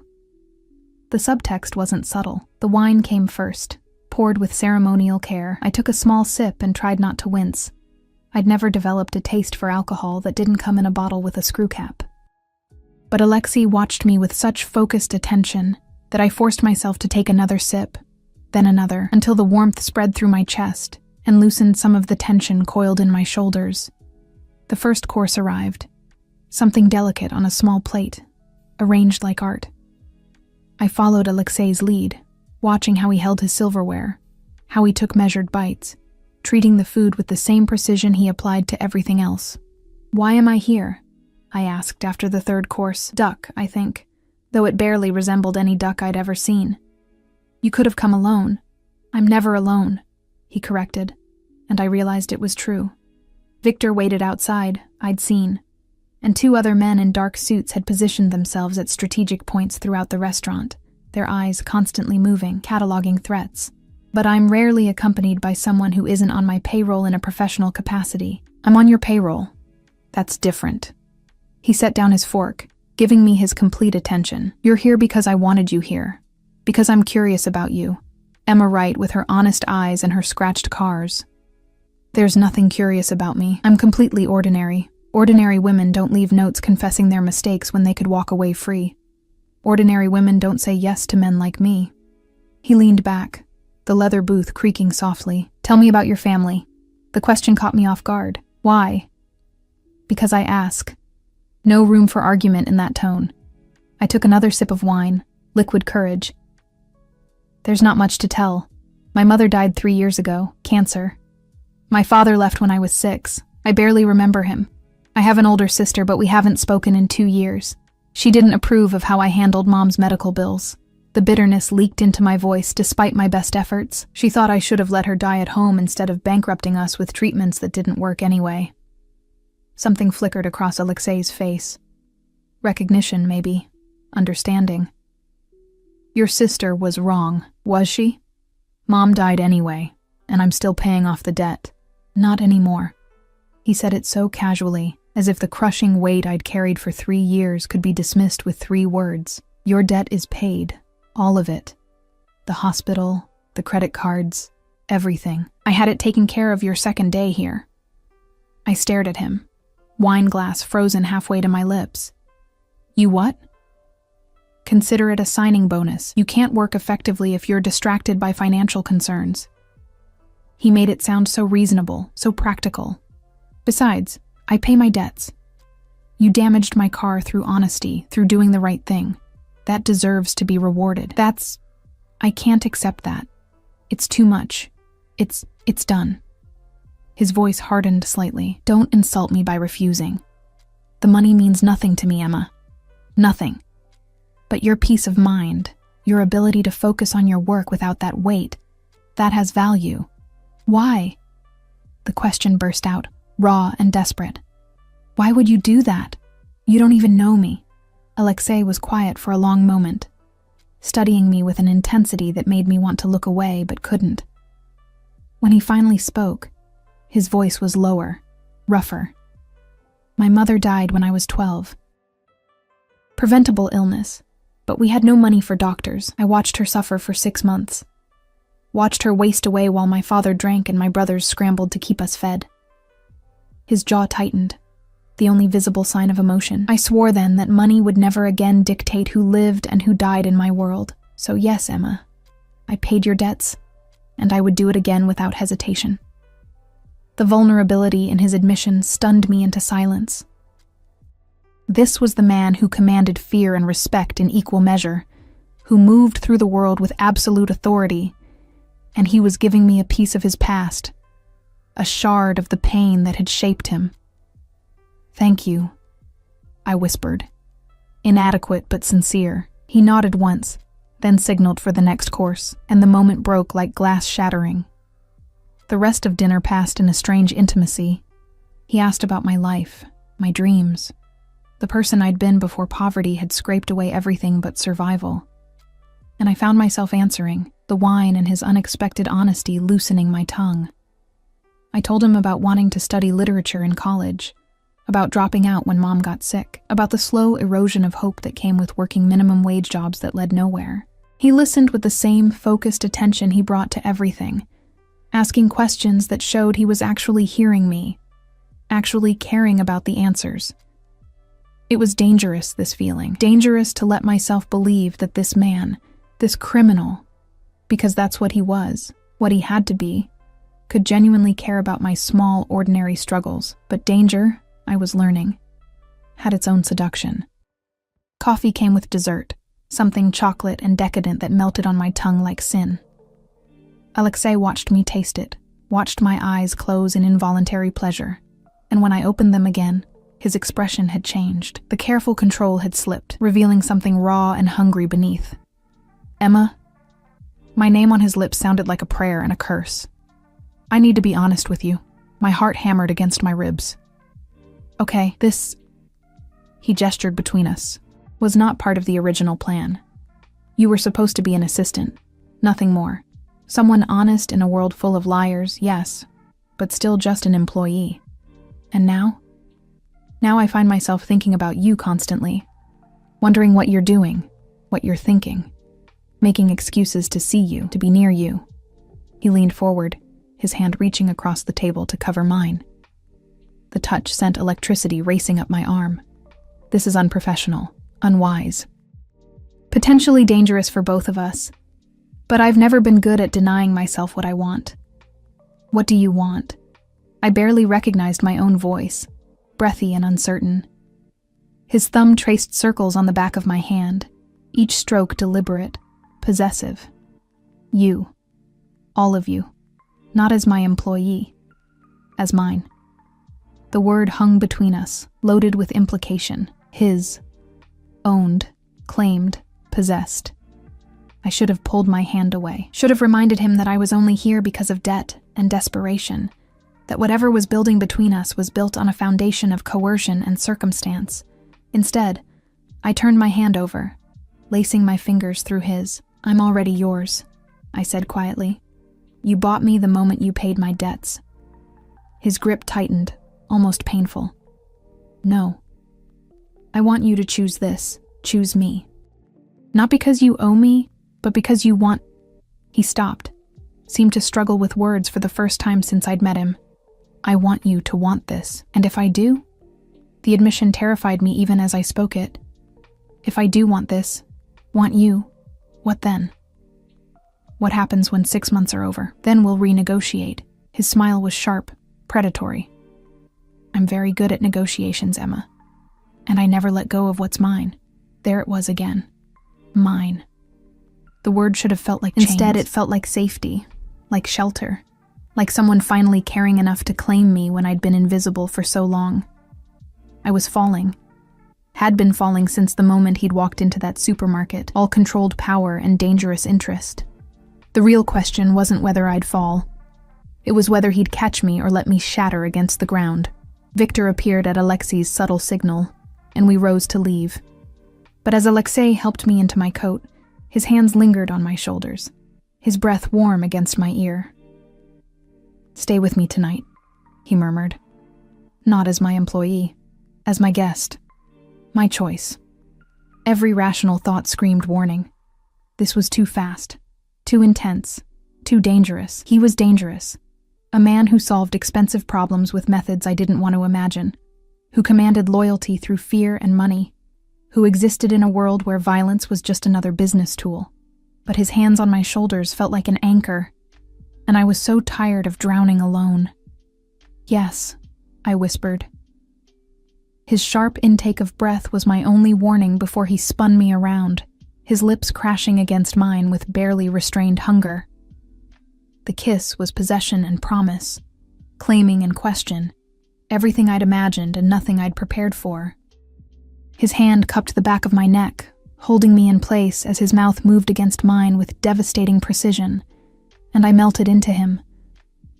The subtext wasn't subtle. The wine came first, poured with ceremonial care. I took a small sip and tried not to wince. I'd never developed a taste for alcohol that didn't come in a bottle with a screw cap. But Alexei watched me with such focused attention that I forced myself to take another sip, then another, until the warmth spread through my chest and loosened some of the tension coiled in my shoulders. The first course arrived, something delicate on a small plate, arranged like art. I followed Alexei's lead, watching how he held his silverware, how he took measured bites, treating the food with the same precision he applied to everything else. Why am I here? I asked after the third course. Duck, I think, though it barely resembled any duck I'd ever seen. You could have come alone. I'm never alone, he corrected, and I realized it was true. Victor waited outside, I'd seen, and 2 other men in dark suits had positioned themselves at strategic points throughout the restaurant, their eyes constantly moving, cataloging threats. But I'm rarely accompanied by someone who isn't on my payroll in a professional capacity. I'm on your payroll. That's different. He set down his fork, giving me his complete attention. You're here because I wanted you here, because I'm curious about you, Emma Wright with her honest eyes and her scratched cars. There's nothing curious about me. I'm completely ordinary. Ordinary women don't leave notes confessing their mistakes when they could walk away free. Ordinary women don't say yes to men like me. He leaned back, the leather booth creaking softly. Tell me about your family. The question caught me off guard. Why? Because I ask. No room for argument in that tone. I took another sip of wine, liquid courage. There's not much to tell. My mother died 3 years ago, cancer. My father left when I was 6. I barely remember him. I have an older sister, but we haven't spoken in 2 years. She didn't approve of how I handled Mom's medical bills. The bitterness leaked into my voice despite my best efforts. She thought I should have let her die at home instead of bankrupting us with treatments that didn't work anyway. Something flickered across Alexei's face. Recognition, maybe. Understanding. Your sister was wrong, was she? Mom died anyway, and I'm still paying off the debt. Not anymore. He said it so casually, as if the crushing weight I'd carried for 3 years could be dismissed with 3 words. Your debt is paid. All of it. The hospital, the credit cards, everything. I had it taken care of your second day here. I stared at him, wine glass frozen halfway to my lips. You what? Consider it a signing bonus. You can't work effectively if you're distracted by financial concerns. He made it sound so reasonable, so practical. Besides, I pay my debts. You damaged my car through honesty, through doing the right thing. That deserves to be rewarded. I can't accept that. It's too much. It's done. His voice hardened slightly. Don't insult me by refusing. The money means nothing to me, Emma. Nothing. But your peace of mind, your ability to focus on your work without that weight, that has value. Why? The question burst out, raw and desperate. Why would you do that? You don't even know me. Alexei was quiet for a long moment, studying me with an intensity that made me want to look away but couldn't. When he finally spoke, his voice was lower, rougher. My mother died when I was 12. Preventable illness, but we had no money for doctors. I watched her suffer for 6 months. Watched her waste away while my father drank and my brothers scrambled to keep us fed. His jaw tightened, the only visible sign of emotion. I swore then that money would never again dictate who lived and who died in my world. So yes, Emma, I paid your debts, and I would do it again without hesitation. The vulnerability in his admission stunned me into silence. This was the man who commanded fear and respect in equal measure, who moved through the world with absolute authority, and he was giving me a piece of his past, a shard of the pain that had shaped him. Thank you, I whispered. Inadequate but sincere. He nodded once, then signaled for the next course, and the moment broke like glass shattering. The rest of dinner passed in a strange intimacy. He asked about my life, my dreams. The person I'd been before poverty had scraped away everything but survival. And I found myself answering, the wine and his unexpected honesty loosening my tongue. I told him about wanting to study literature in college, about dropping out when Mom got sick, about the slow erosion of hope that came with working minimum wage jobs that led nowhere. He listened with the same focused attention he brought to everything, asking questions that showed he was actually hearing me, actually caring about the answers. It was dangerous, this feeling. Dangerous to let myself believe that this man, this criminal, because that's what he was, what he had to be, could genuinely care about my small, ordinary struggles. But danger, I was learning, had its own seduction. Coffee came with dessert, something chocolate and decadent that melted on my tongue like sin. Alexei watched me taste it, watched my eyes close in involuntary pleasure, and when I opened them again, his expression had changed. The careful control had slipped, revealing something raw and hungry beneath. Emma? My name on his lips sounded like a prayer and a curse. I need to be honest with you. My heart hammered against my ribs. Okay, this, he gestured between us, was not part of the original plan. You were supposed to be an assistant, nothing more. Someone honest in a world full of liars, yes, but still just an employee. And now? Now I find myself thinking about you constantly, wondering what you're doing, what you're thinking. making excuses to see you, to be near you. He leaned forward, his hand reaching across the table to cover mine. The touch sent electricity racing up my arm. This is unprofessional, unwise. Potentially dangerous for both of us. But I've never been good at denying myself what I want. What do you want? I barely recognized my own voice, breathy and uncertain. His thumb traced circles on the back of my hand, each stroke deliberate, possessive. You. All of you. Not as my employee. As mine. The word hung between us, loaded with implication. His. Owned. Claimed. Possessed. I should have pulled my hand away. Should have reminded him that I was only here because of debt and desperation. That whatever was building between us was built on a foundation of coercion and circumstance. Instead, I turned my hand over, lacing my fingers through his. I'm already yours, I said quietly. You bought me the moment you paid my debts. His grip tightened, almost painful. No. I want you to choose this. Choose me. Not because you owe me, but because you want... He stopped, seemed to struggle with words for the first time since I'd met him. I want you to want this, and if I do? The admission terrified me even as I spoke it. If I do want this, want you, what then? What happens when 6 months are over? Then we'll renegotiate. His smile was sharp, predatory. I'm very good at negotiations, Emma. And I never let go of what's mine. There it was again. Mine. The word should have felt like chains. Instead, it felt like safety, like shelter, like someone finally caring enough to claim me when I'd been invisible for so long. I was falling. Had been falling since the moment he'd walked into that supermarket, all controlled power and dangerous interest. The real question wasn't whether I'd fall. It was whether he'd catch me or let me shatter against the ground. Victor appeared at Alexei's subtle signal, and we rose to leave. But as Alexei helped me into my coat, his hands lingered on my shoulders, his breath warm against my ear. Stay with me tonight, he murmured. Not as my employee, as my guest. My choice. Every rational thought screamed warning. This was too fast, too intense, too dangerous. He was dangerous. A man who solved expensive problems with methods I didn't want to imagine, who commanded loyalty through fear and money, who existed in a world where violence was just another business tool. But his hands on my shoulders felt like an anchor, and I was so tired of drowning alone. Yes, I whispered. His sharp intake of breath was my only warning before he spun me around, his lips crashing against mine with barely restrained hunger. The kiss was possession and promise, claiming and question, everything I'd imagined and nothing I'd prepared for. His hand cupped the back of my neck, holding me in place as his mouth moved against mine with devastating precision, and I melted into him.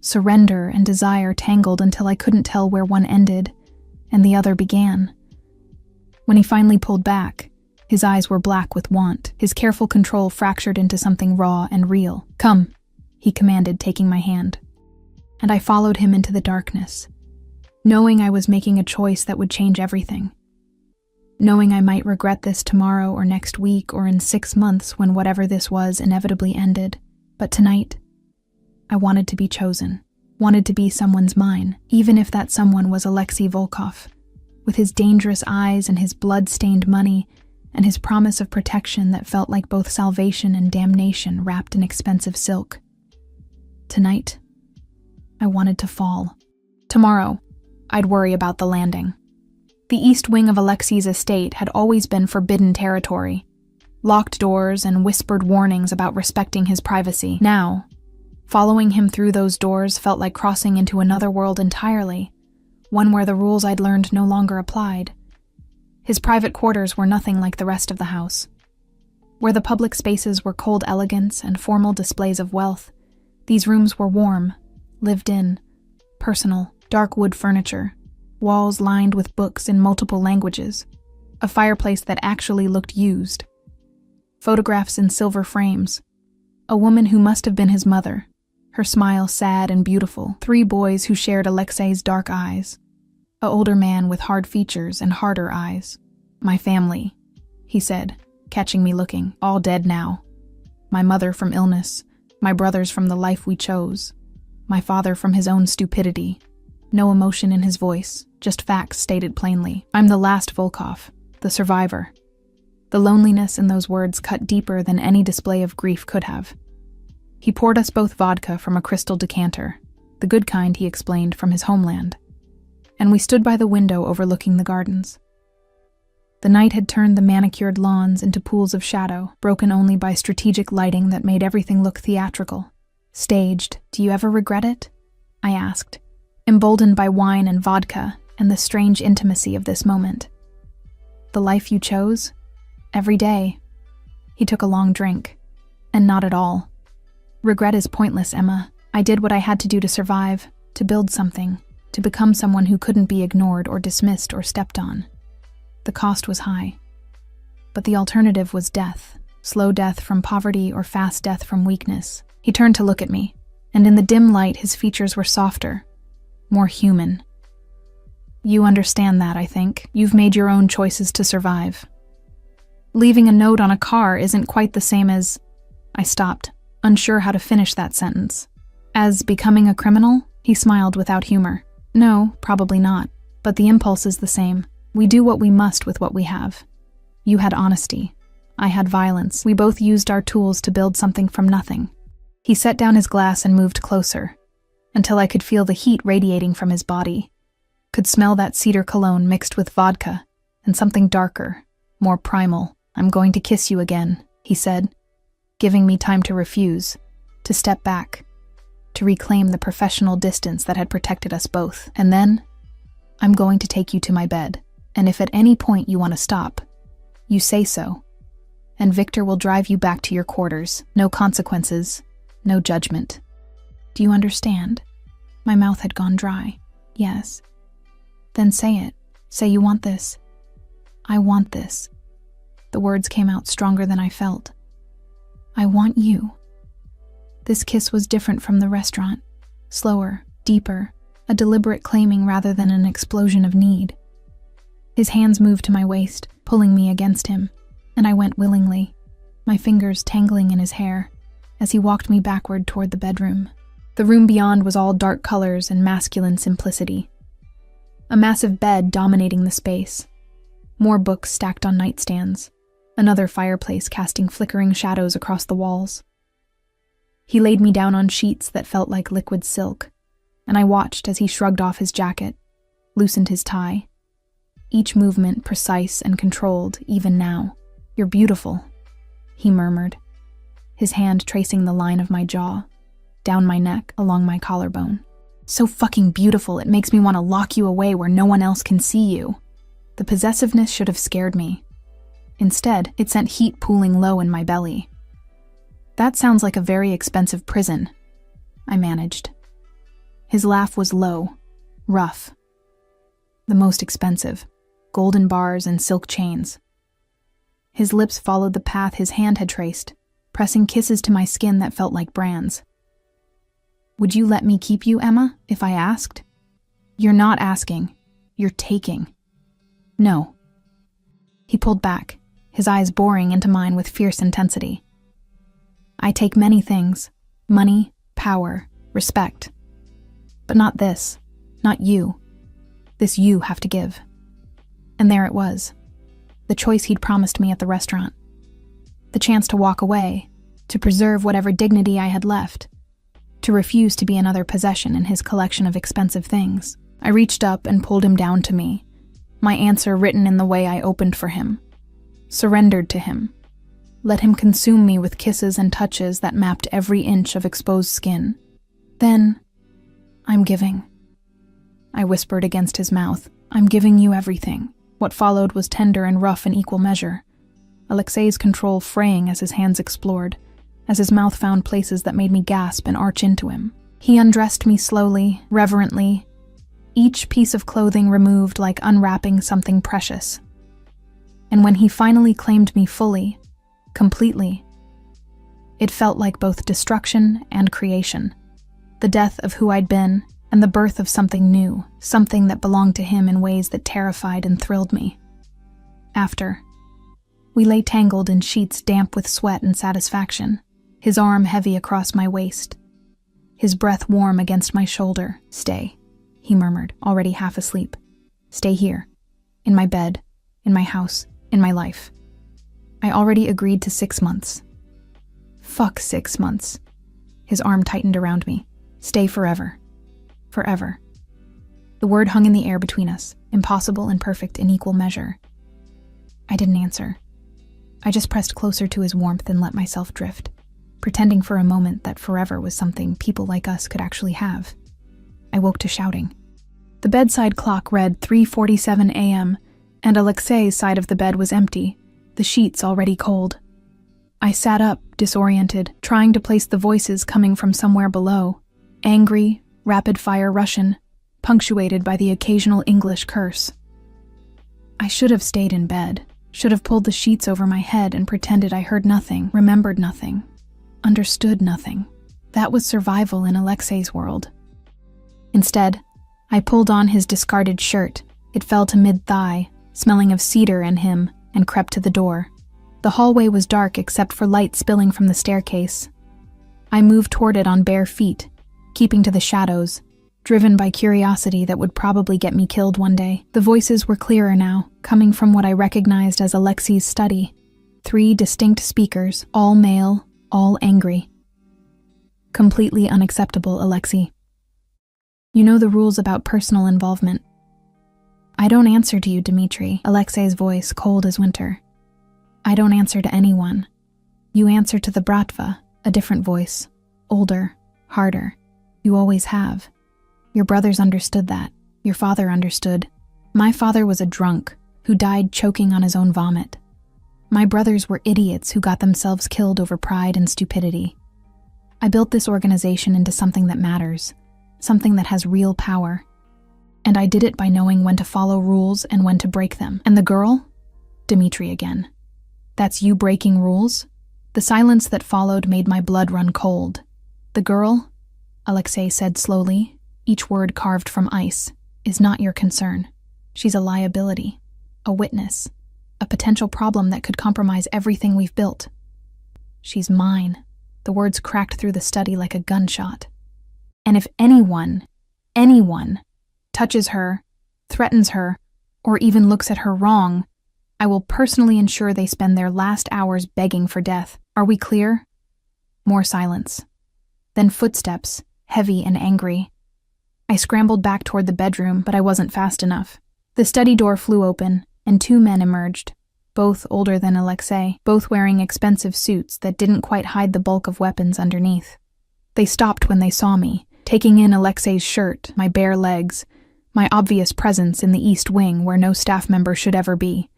Surrender and desire tangled until I couldn't tell where one ended and the other began. When he finally pulled back, his eyes were black with want, his careful control fractured into something raw and real. Come, he commanded, taking my hand. And I followed him into the darkness, knowing I was making a choice that would change everything. Knowing I might regret this tomorrow or next week or in 6 months when whatever this was inevitably ended. But tonight, I wanted to be chosen, wanted to be someone's mine, even if that someone was Alexei Volkov, with his dangerous eyes and his blood-stained money and his promise of protection that felt like both salvation and damnation wrapped in expensive silk. Tonight, I wanted to fall. Tomorrow, I'd worry about the landing. The east wing of Alexei's estate had always been forbidden territory, locked doors and whispered warnings about respecting his privacy. Now, following him through those doors felt like crossing into another world entirely, one where the rules I'd learned no longer applied. His private quarters were nothing like the rest of the house. Where the public spaces were cold elegance and formal displays of wealth, these rooms were warm, lived in, personal, dark wood furniture, walls lined with books in multiple languages, a fireplace that actually looked used, photographs in silver frames, a woman who must have been his mother, her smile sad and beautiful, 3 boys who shared Alexei's dark eyes, an older man with hard features and harder eyes. My family, he said, catching me looking, all dead now. My mother from illness, my brothers from the life we chose, my father from his own stupidity. No emotion in his voice, just facts stated plainly. I'm the last Volkov, the survivor. The loneliness in those words cut deeper than any display of grief could have. He poured us both vodka from a crystal decanter, the good kind, he explained, from his homeland. And we stood by the window overlooking the gardens. The night had turned the manicured lawns into pools of shadow, broken only by strategic lighting that made everything look theatrical. Staged. Do you ever regret it? I asked, emboldened by wine and vodka and the strange intimacy of this moment. The life you chose? Every day. He took a long drink. And not at all. Regret is pointless, Emma. I did what I had to do to survive, to build something, to become someone who couldn't be ignored or dismissed or stepped on. The cost was high. But the alternative was death. Slow death from poverty or fast death from weakness. He turned to look at me, and in the dim light his features were softer, more human. You understand that, I think. You've made your own choices to survive. Leaving a note on a car isn't quite the same as... I stopped, unsure how to finish that sentence. As becoming a criminal? He smiled without humor. No, probably not. But the impulse is the same. We do what we must with what we have. You had honesty. I had violence. We both used our tools to build something from nothing. He set down his glass and moved closer, until I could feel the heat radiating from his body. Could smell that cedar cologne mixed with vodka, and something darker, more primal. I'm going to kiss you again, he said, giving me time to refuse, to step back, to reclaim the professional distance that had protected us both. And then, I'm going to take you to my bed, and if at any point you want to stop, you say so, and Victor will drive you back to your quarters. No consequences, no judgment. Do you understand? My mouth had gone dry. Yes. Then say it. Say you want this. I want this. The words came out stronger than I felt. I want you. This kiss was different from the restaurant. Slower, deeper, a deliberate claiming rather than an explosion of need. His hands moved to my waist, pulling me against him, and I went willingly, my fingers tangling in his hair, as he walked me backward toward the bedroom. The room beyond was all dark colors and masculine simplicity. A massive bed dominating the space. More books stacked on nightstands. Another fireplace casting flickering shadows across the walls. He laid me down on sheets that felt like liquid silk, and I watched as he shrugged off his jacket, loosened his tie. Each movement precise and controlled, even now. You're beautiful, he murmured, his hand tracing the line of my jaw, down my neck, along my collarbone. So fucking beautiful, it makes me want to lock you away where no one else can see you. The possessiveness should have scared me. Instead, it sent heat pooling low in my belly. That sounds like a very expensive prison, I managed. His laugh was low, rough. The most expensive, golden bars and silk chains. His lips followed the path his hand had traced, pressing kisses to my skin that felt like brands. Would you let me keep you, Emma, if I asked? You're not asking. You're taking. No. He pulled back, his eyes boring into mine with fierce intensity. I take many things. Money, power, respect. But not this. Not you. This you have to give. And there it was. The choice he'd promised me at the restaurant. The chance to walk away, to preserve whatever dignity I had left, to refuse to be another possession in his collection of expensive things. I reached up and pulled him down to me, my answer written in the way I opened for him. Surrendered to him. Let him consume me with kisses and touches that mapped every inch of exposed skin. Then, I'm giving. I whispered against his mouth, I'm giving you everything. What followed was tender and rough in equal measure. Alexei's control fraying as his hands explored, as his mouth found places that made me gasp and arch into him. He undressed me slowly, reverently, each piece of clothing removed like unwrapping something precious. And when he finally claimed me fully, completely, it felt like both destruction and creation. The death of who I'd been, and the birth of something new, something that belonged to him in ways that terrified and thrilled me. After, we lay tangled in sheets damp with sweat and satisfaction. his arm heavy across my waist, his breath warm against my shoulder. "Stay," he murmured, already half asleep. "Stay here. In my bed, in my house, in my life." I already agreed to 6 months. Fuck 6 months. His arm tightened around me. "Stay forever. Forever." The word hung in the air between us, impossible and perfect in equal measure. I didn't answer. I just pressed closer to his warmth and let myself drift, pretending for a moment that forever was something people like us could actually have. I woke to shouting. The bedside clock read 3:47 a.m., and Alexei's side of the bed was empty, the sheets already cold. I sat up, disoriented, trying to place the voices coming from somewhere below. Angry, rapid-fire Russian, punctuated by the occasional English curse. I should have stayed in bed, should have pulled the sheets over my head and pretended I heard nothing, remembered nothing, understood nothing. That was survival in Alexei's world. Instead, I pulled on his discarded shirt. It fell to mid-thigh, smelling of cedar and him, and crept to the door. The hallway was dark except for light spilling from the staircase. I moved toward it on bare feet, keeping to the shadows, driven by curiosity that would probably get me killed one day. The voices were clearer now, coming from what I recognized as Alexei's study. 3 distinct speakers, all male, all angry. Completely unacceptable, Alexei. You know the rules about personal involvement. I don't answer to you, Dmitri, Alexei's voice cold as winter. I don't answer to anyone. You answer to the Bratva, a different voice, older, harder. You always have. Your brothers understood that. Your father understood. My father was a drunk who died choking on his own vomit. My brothers were idiots who got themselves killed over pride and stupidity. I built this organization into something that matters, something that has real power. And I did it by knowing when to follow rules and when to break them. And the girl? Dmitri again. That's you breaking rules? The silence that followed made my blood run cold. The girl, Alexei said slowly, each word carved from ice, is not your concern. She's a liability, a witness, a potential problem that could compromise everything we've built. She's mine. The words cracked through the study like a gunshot. And if anyone touches her, threatens her, or even looks at her wrong, I will personally ensure they spend their last hours begging for death. Are we clear? More silence. Then footsteps, heavy and angry. I scrambled back toward the bedroom, but I wasn't fast enough. The study door flew open, and 2 men emerged, both older than Alexei, both wearing expensive suits that didn't quite hide the bulk of weapons underneath. They stopped when they saw me, taking in Alexei's shirt, my bare legs, my obvious presence in the East Wing where no staff member should ever be.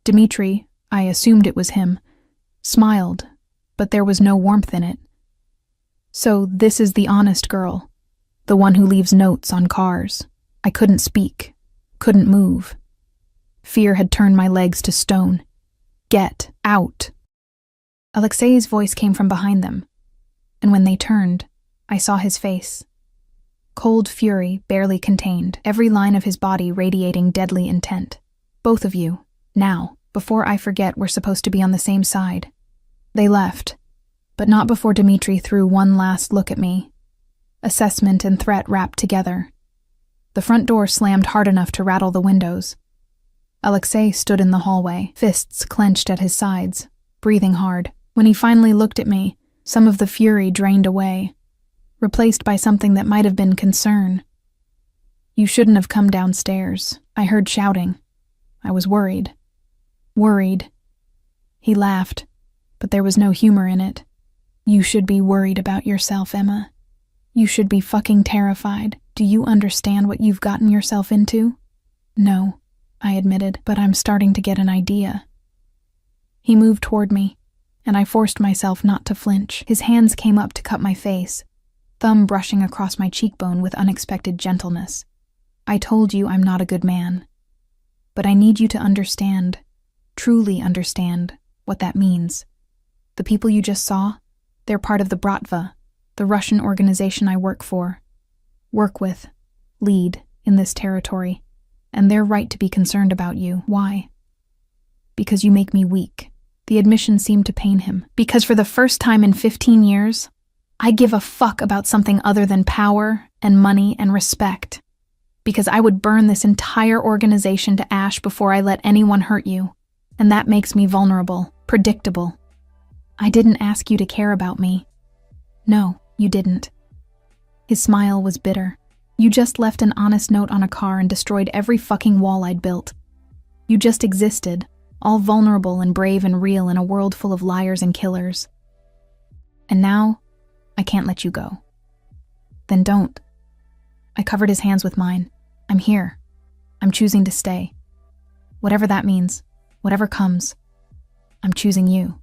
Dmitri, I assumed it was him, smiled, but there was no warmth in it. So this is the honest girl, the one who leaves notes on cars. I couldn't speak, couldn't move. Fear had turned my legs to stone. Get out. Alexei's voice came from behind them, and when they turned, I saw his face. Cold fury barely contained, every line of his body radiating deadly intent. Both of you, now, before I forget we're supposed to be on the same side. They left, but not before Dmitri threw one last look at me. Assessment and threat wrapped together. The front door slammed hard enough to rattle the windows. Alexei stood in the hallway, fists clenched at his sides, breathing hard. When he finally looked at me, some of the fury drained away, replaced by something that might have been concern. You shouldn't have come downstairs. I heard shouting. I was worried. Worried. He laughed, but there was no humor in it. You should be worried about yourself, Emma. You should be fucking terrified. Do you understand what you've gotten yourself into? No, I admitted, but I'm starting to get an idea. He moved toward me, and I forced myself not to flinch. His hands came up to cup my face, thumb brushing across my cheekbone with unexpected gentleness. I told you I'm not a good man, but I need you to understand, truly understand, what that means. The people you just saw, they're part of the Bratva, the Russian organization I work for, work with, lead in this territory, and they're right to be concerned about you. Why? Because you make me weak. The admission seemed to pain him, because for the first time in 15 years, I give a fuck about something other than power and money and respect. Because I would burn this entire organization to ash before I let anyone hurt you. And that makes me vulnerable, predictable. I didn't ask you to care about me. No, you didn't. His smile was bitter. You just left an honest note on a car and destroyed every fucking wall I'd built. You just existed, all vulnerable and brave and real in a world full of liars and killers. And now, I can't let you go. Then don't. I covered his hands with mine. I'm here. I'm choosing to stay. Whatever that means, whatever comes, I'm choosing you.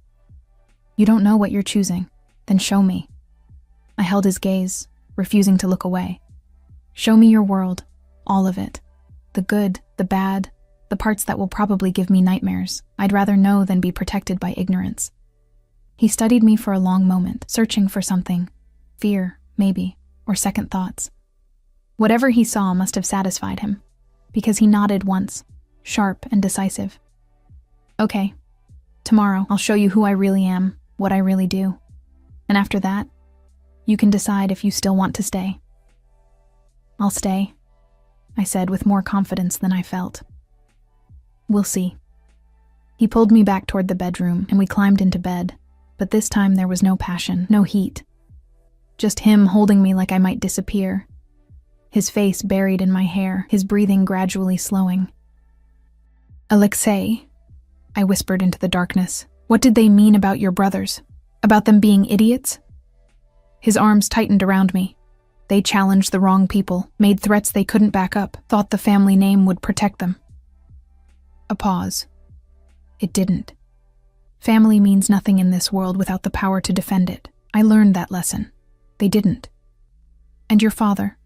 You don't know what you're choosing, then show me. I held his gaze, refusing to look away. Show me your world, all of it. The good, the bad, the parts that will probably give me nightmares. I'd rather know than be protected by ignorance. He studied me for a long moment, searching for something. Fear, maybe, or second thoughts. Whatever he saw must have satisfied him, because he nodded once, sharp and decisive. Okay, tomorrow I'll show you who I really am, what I really do. And after that, you can decide if you still want to stay. I'll stay, I said with more confidence than I felt. We'll see. He pulled me back toward the bedroom and we climbed into bed, but this time there was no passion, no heat. Just him holding me like I might disappear. His face buried in my hair, his breathing gradually slowing. Alexei, I whispered into the darkness, what did they mean about your brothers? About them being idiots? His arms tightened around me. They challenged the wrong people, made threats they couldn't back up, thought the family name would protect them. A pause. It didn't. Family means nothing in this world without the power to defend it. I learned that lesson. They didn't. And your father?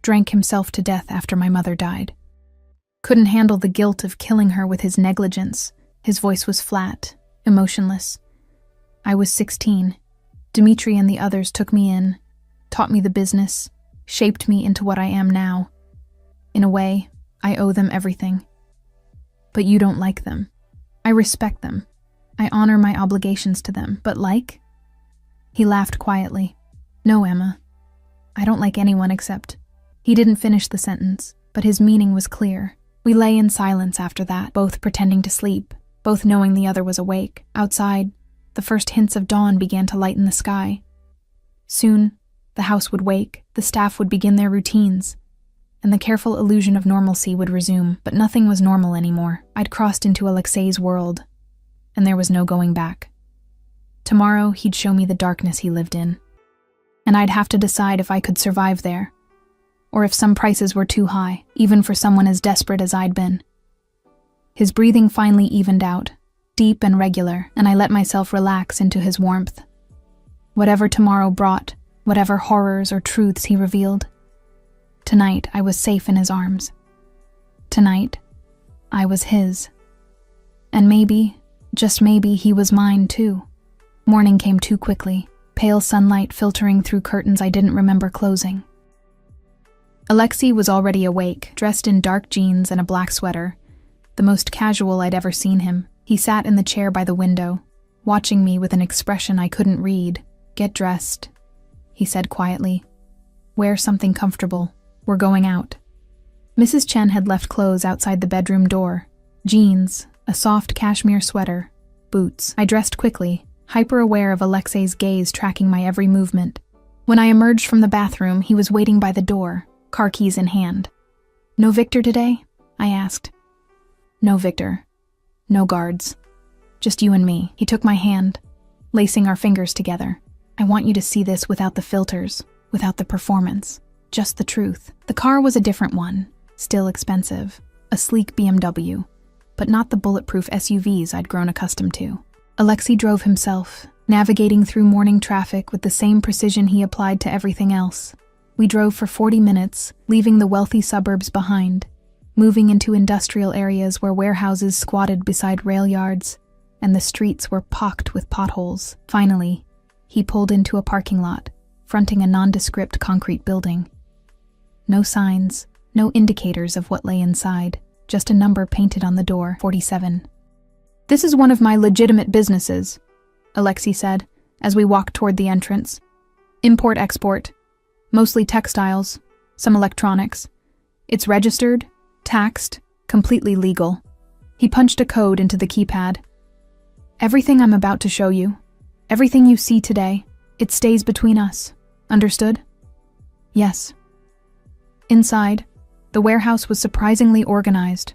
Drank himself to death after my mother died. Couldn't handle the guilt of killing her with his negligence. His voice was flat, emotionless. I was 16. Dmitri and the others took me in, taught me the business, shaped me into what I am now. In a way, I owe them everything. But you don't like them. I respect them. I honor my obligations to them, but like? He laughed quietly. No, Emma. I don't like anyone except... He didn't finish the sentence, but his meaning was clear. We lay in silence after that, both pretending to sleep, both knowing the other was awake. Outside, the first hints of dawn began to lighten the sky. Soon, the house would wake, the staff would begin their routines, and the careful illusion of normalcy would resume, but nothing was normal anymore. I'd crossed into Alexei's world, and there was no going back. Tomorrow, he'd show me the darkness he lived in, and I'd have to decide if I could survive there, or if some prices were too high, even for someone as desperate as I'd been. His breathing finally evened out, deep and regular, and I let myself relax into his warmth. Whatever tomorrow brought, whatever horrors or truths he revealed, tonight I was safe in his arms. Tonight, I was his. And maybe, just maybe, he was mine too. Morning came too quickly, pale sunlight filtering through curtains I didn't remember closing. Alexei was already awake, dressed in dark jeans and a black sweater, the most casual I'd ever seen him. He sat in the chair by the window, watching me with an expression I couldn't read. Get dressed, he said quietly. Wear something comfortable. We're going out. Mrs. Chen had left clothes outside the bedroom door. Jeans, a soft cashmere sweater, boots. I dressed quickly, hyper-aware of Alexei's gaze tracking my every movement. When I emerged from the bathroom, he was waiting by the door, car keys in hand. No Victor today? I asked. No Victor. No guards. Just you and me. He took my hand, lacing our fingers together. I want you to see this without the filters, without the performance. Just the truth. The car was a different one, still expensive. A sleek BMW, but not the bulletproof SUVs I'd grown accustomed to. Alexei drove himself, navigating through morning traffic with the same precision he applied to everything else. We drove for 40 minutes, leaving the wealthy suburbs behind, moving into industrial areas where warehouses squatted beside rail yards, and the streets were pocked with potholes. Finally, he pulled into a parking lot, fronting a nondescript concrete building. No signs, no indicators of what lay inside, just a number painted on the door, 47. This is one of my legitimate businesses, Alexei said, as we walked toward the entrance. Import-export, mostly textiles, some electronics. It's registered, taxed, completely legal. He punched a code into the keypad. Everything I'm about to show you, everything you see today, it stays between us. Understood? Yes. Inside, the warehouse was surprisingly organized.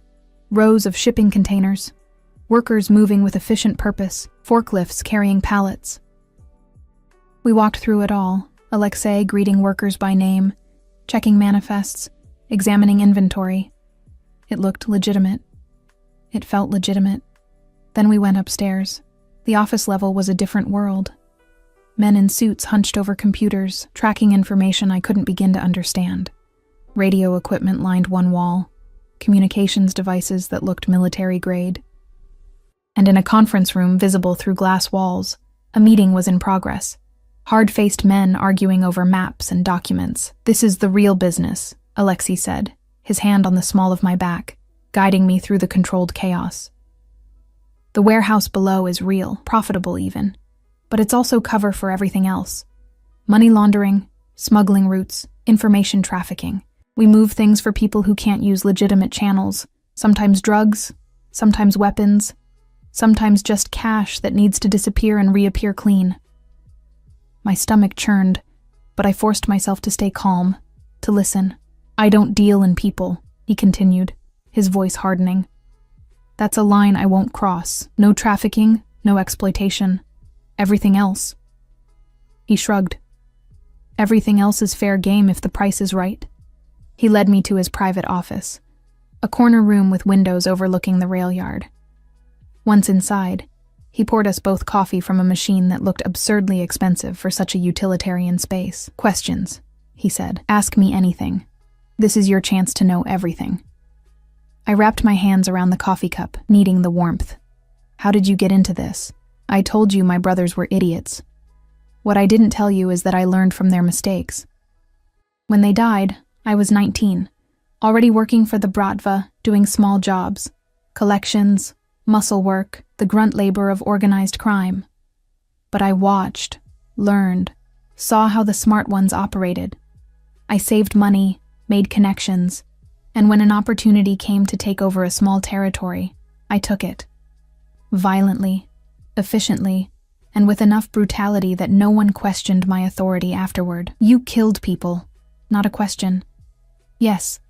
Rows of shipping containers, workers moving with efficient purpose, forklifts carrying pallets. We walked through it all, Alexei greeting workers by name, checking manifests, examining inventory. It looked legitimate. It felt legitimate. Then we went upstairs. The office level was a different world. Men in suits hunched over computers, tracking information I couldn't begin to understand. Radio equipment lined one wall, communications devices that looked military-grade. And in a conference room visible through glass walls, a meeting was in progress. Hard-faced men arguing over maps and documents. This is the real business, Alexei said, his hand on the small of my back, guiding me through the controlled chaos. The warehouse below is real, profitable even, but it's also cover for everything else. Money laundering, smuggling routes, information trafficking. We move things for people who can't use legitimate channels, sometimes drugs, sometimes weapons, sometimes just cash that needs to disappear and reappear clean. My stomach churned, but I forced myself to stay calm, to listen. I don't deal in people, he continued, his voice hardening. That's a line I won't cross. No trafficking, no exploitation. Everything else. He shrugged. Everything else is fair game if the price is right. He led me to his private office, a corner room with windows overlooking the rail yard. Once inside, he poured us both coffee from a machine that looked absurdly expensive for such a utilitarian space. Questions, he said. Ask me anything. This is your chance to know everything. I wrapped my hands around the coffee cup, needing the warmth. How did you get into this? I told you my brothers were idiots. What I didn't tell you is that I learned from their mistakes. When they died, I was 19, already working for the Bratva, doing small jobs, collections, muscle work, the grunt labor of organized crime. But I watched, learned, saw how the smart ones operated. I saved money, made connections, and when an opportunity came to take over a small territory, I took it. Violently, efficiently, and with enough brutality that no one questioned my authority afterward. You killed people, not a question. Yes.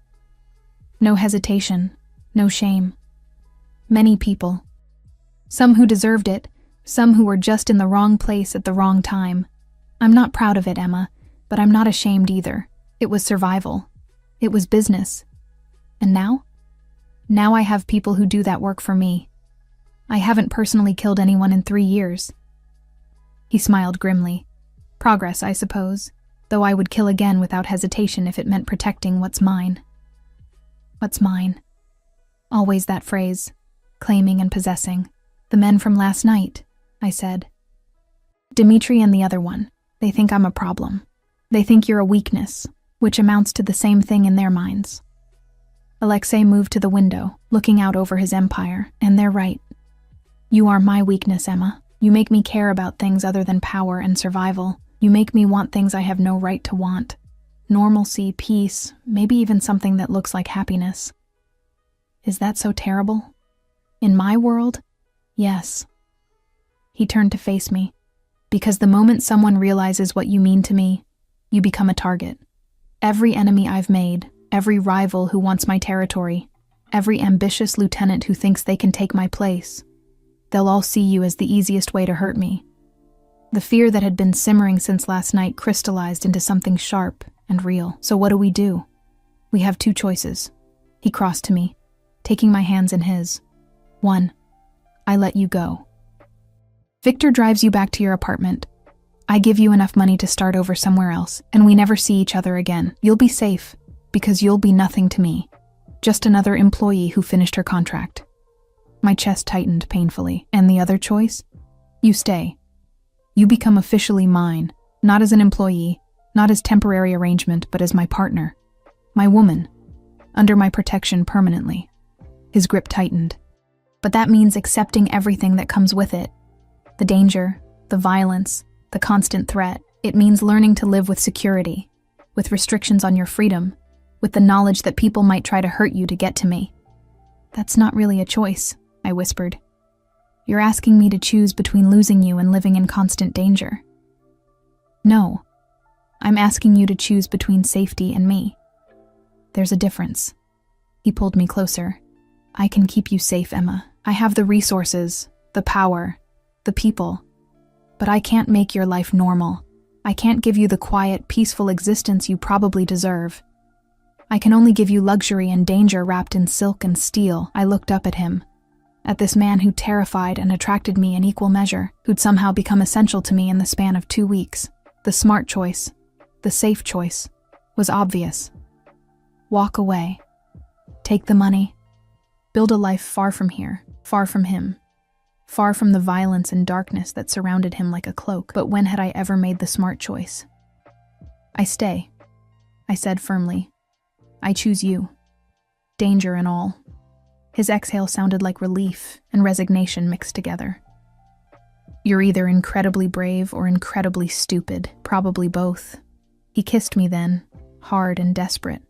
No hesitation, no shame. Many people. Some who deserved it, some who were just in the wrong place at the wrong time. I'm not proud of it, Emma, but I'm not ashamed either. It was survival. It was business. And now? Now I have people who do that work for me. I haven't personally killed anyone in 3 years. He smiled grimly. Progress, I suppose, though I would kill again without hesitation if it meant protecting what's mine. What's mine? Always that phrase, claiming and possessing. The men from last night, I said. Dimitri and the other one, they think I'm a problem. They think you're a weakness, which amounts to the same thing in their minds. Alexei moved to the window, looking out over his empire, and they're right. You are my weakness, Emma. You make me care about things other than power and survival. You make me want things I have no right to want. Normalcy, peace, maybe even something that looks like happiness. Is that so terrible? In my world? Yes. He turned to face me. Because the moment someone realizes what you mean to me, you become a target. Every enemy I've made, every rival who wants my territory, every ambitious lieutenant who thinks they can take my place, they'll all see you as the easiest way to hurt me. The fear that had been simmering since last night crystallized into something sharp and real. So what do? We have 2 choices. He crossed to me, taking my hands in his. 1. I let you go. Victor drives you back to your apartment. I give you enough money to start over somewhere else, and we never see each other again. You'll be safe, because you'll be nothing to me. Just another employee who finished her contract. My chest tightened painfully. And the other choice? You stay. You become officially mine, not as an employee, not as temporary arrangement, but as my partner. My woman. Under my protection permanently. His grip tightened. But that means accepting everything that comes with it. The danger, the violence, the constant threat. It means learning to live with security, with restrictions on your freedom, with the knowledge that people might try to hurt you to get to me. That's not really a choice, I whispered. You're asking me to choose between losing you and living in constant danger. No, I'm asking you to choose between safety and me. There's a difference. He pulled me closer. I can keep you safe, Emma. I have the resources, the power, the people. But I can't make your life normal. I can't give you the quiet, peaceful existence you probably deserve. I can only give you luxury and danger wrapped in silk and steel. I looked up at him, at this man who terrified and attracted me in equal measure, who'd somehow become essential to me in the span of 2 weeks. The smart choice, the safe choice, was obvious. Walk away. Take the money. Build a life far from here, far from him, far from the violence and darkness that surrounded him like a cloak. But when had I ever made the smart choice? I stay, I said firmly. I choose you. Danger and all. His exhale sounded like relief and resignation mixed together. You're either incredibly brave or incredibly stupid, probably both. He kissed me then, hard and desperate,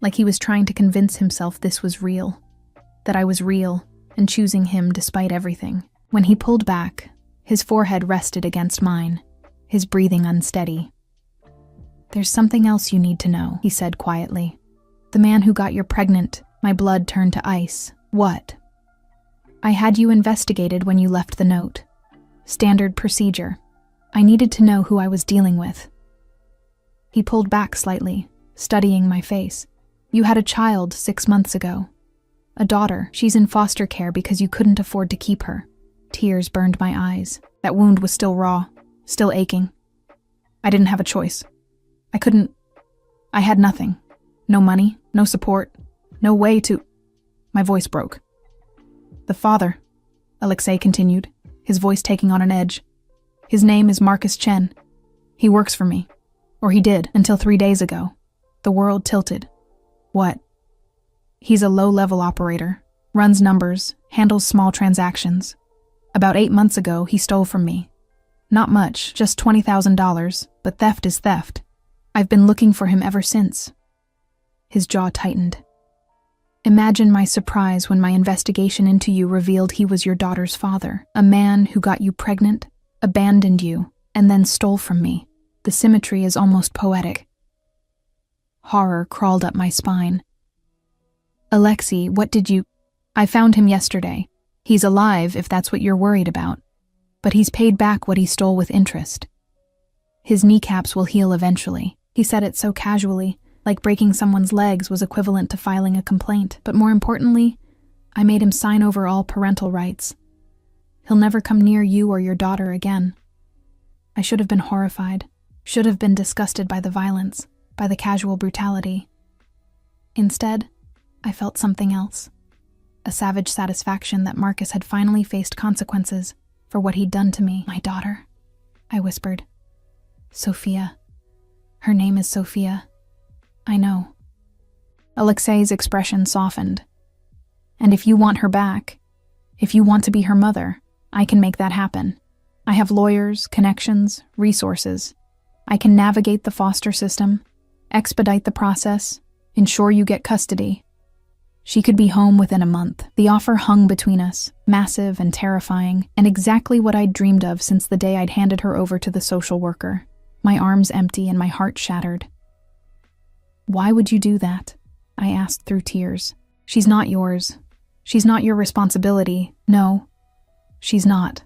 like he was trying to convince himself this was real, that I was real and choosing him despite everything. When he pulled back, his forehead rested against mine, his breathing unsteady. There's something else you need to know, he said quietly. The man who got you pregnant, my blood turned to ice. What? I had you investigated when you left the note. Standard procedure. I needed to know who I was dealing with. He pulled back slightly, studying my face. You had a child 6 months ago. A daughter. She's in foster care because you couldn't afford to keep her. Tears burned my eyes. That wound was still raw, still aching. I didn't have a choice. I had nothing. No money, no support, no way to... My voice broke. The father, Alexei continued, his voice taking on an edge. His name is Marcus Chen. He works for me. Or he did, until 3 days ago. The world tilted. What? He's a low-level operator, runs numbers, handles small transactions. About 8 months ago, he stole from me. Not much, just $20,000, but theft is theft. I've been looking for him ever since. His jaw tightened. Imagine my surprise when my investigation into you revealed he was your daughter's father, a man who got you pregnant, abandoned you, and then stole from me. The symmetry is almost poetic. Horror crawled up my spine. Alexei, what did you... I found him yesterday. He's alive, if that's what you're worried about. But he's paid back what he stole with interest. His kneecaps will heal eventually. He said it so casually, like breaking someone's legs was equivalent to filing a complaint. But more importantly, I made him sign over all parental rights. He'll never come near you or your daughter again. I should have been horrified, should have been disgusted by the violence, by the casual brutality. Instead, I felt something else. A savage satisfaction that Marcus had finally faced consequences for what he'd done to me. My daughter, I whispered. Sophia. Her name is Sophia. I know. Alexei's expression softened. And if you want her back, if you want to be her mother, I can make that happen. I have lawyers, connections, resources. I can navigate the foster system, expedite the process, ensure you get custody. She could be home within a month. The offer hung between us, massive and terrifying, and exactly what I'd dreamed of since the day I'd handed her over to the social worker. My arms empty and my heart shattered. Why would you do that? I asked through tears. She's not yours. She's not your responsibility. No, she's not.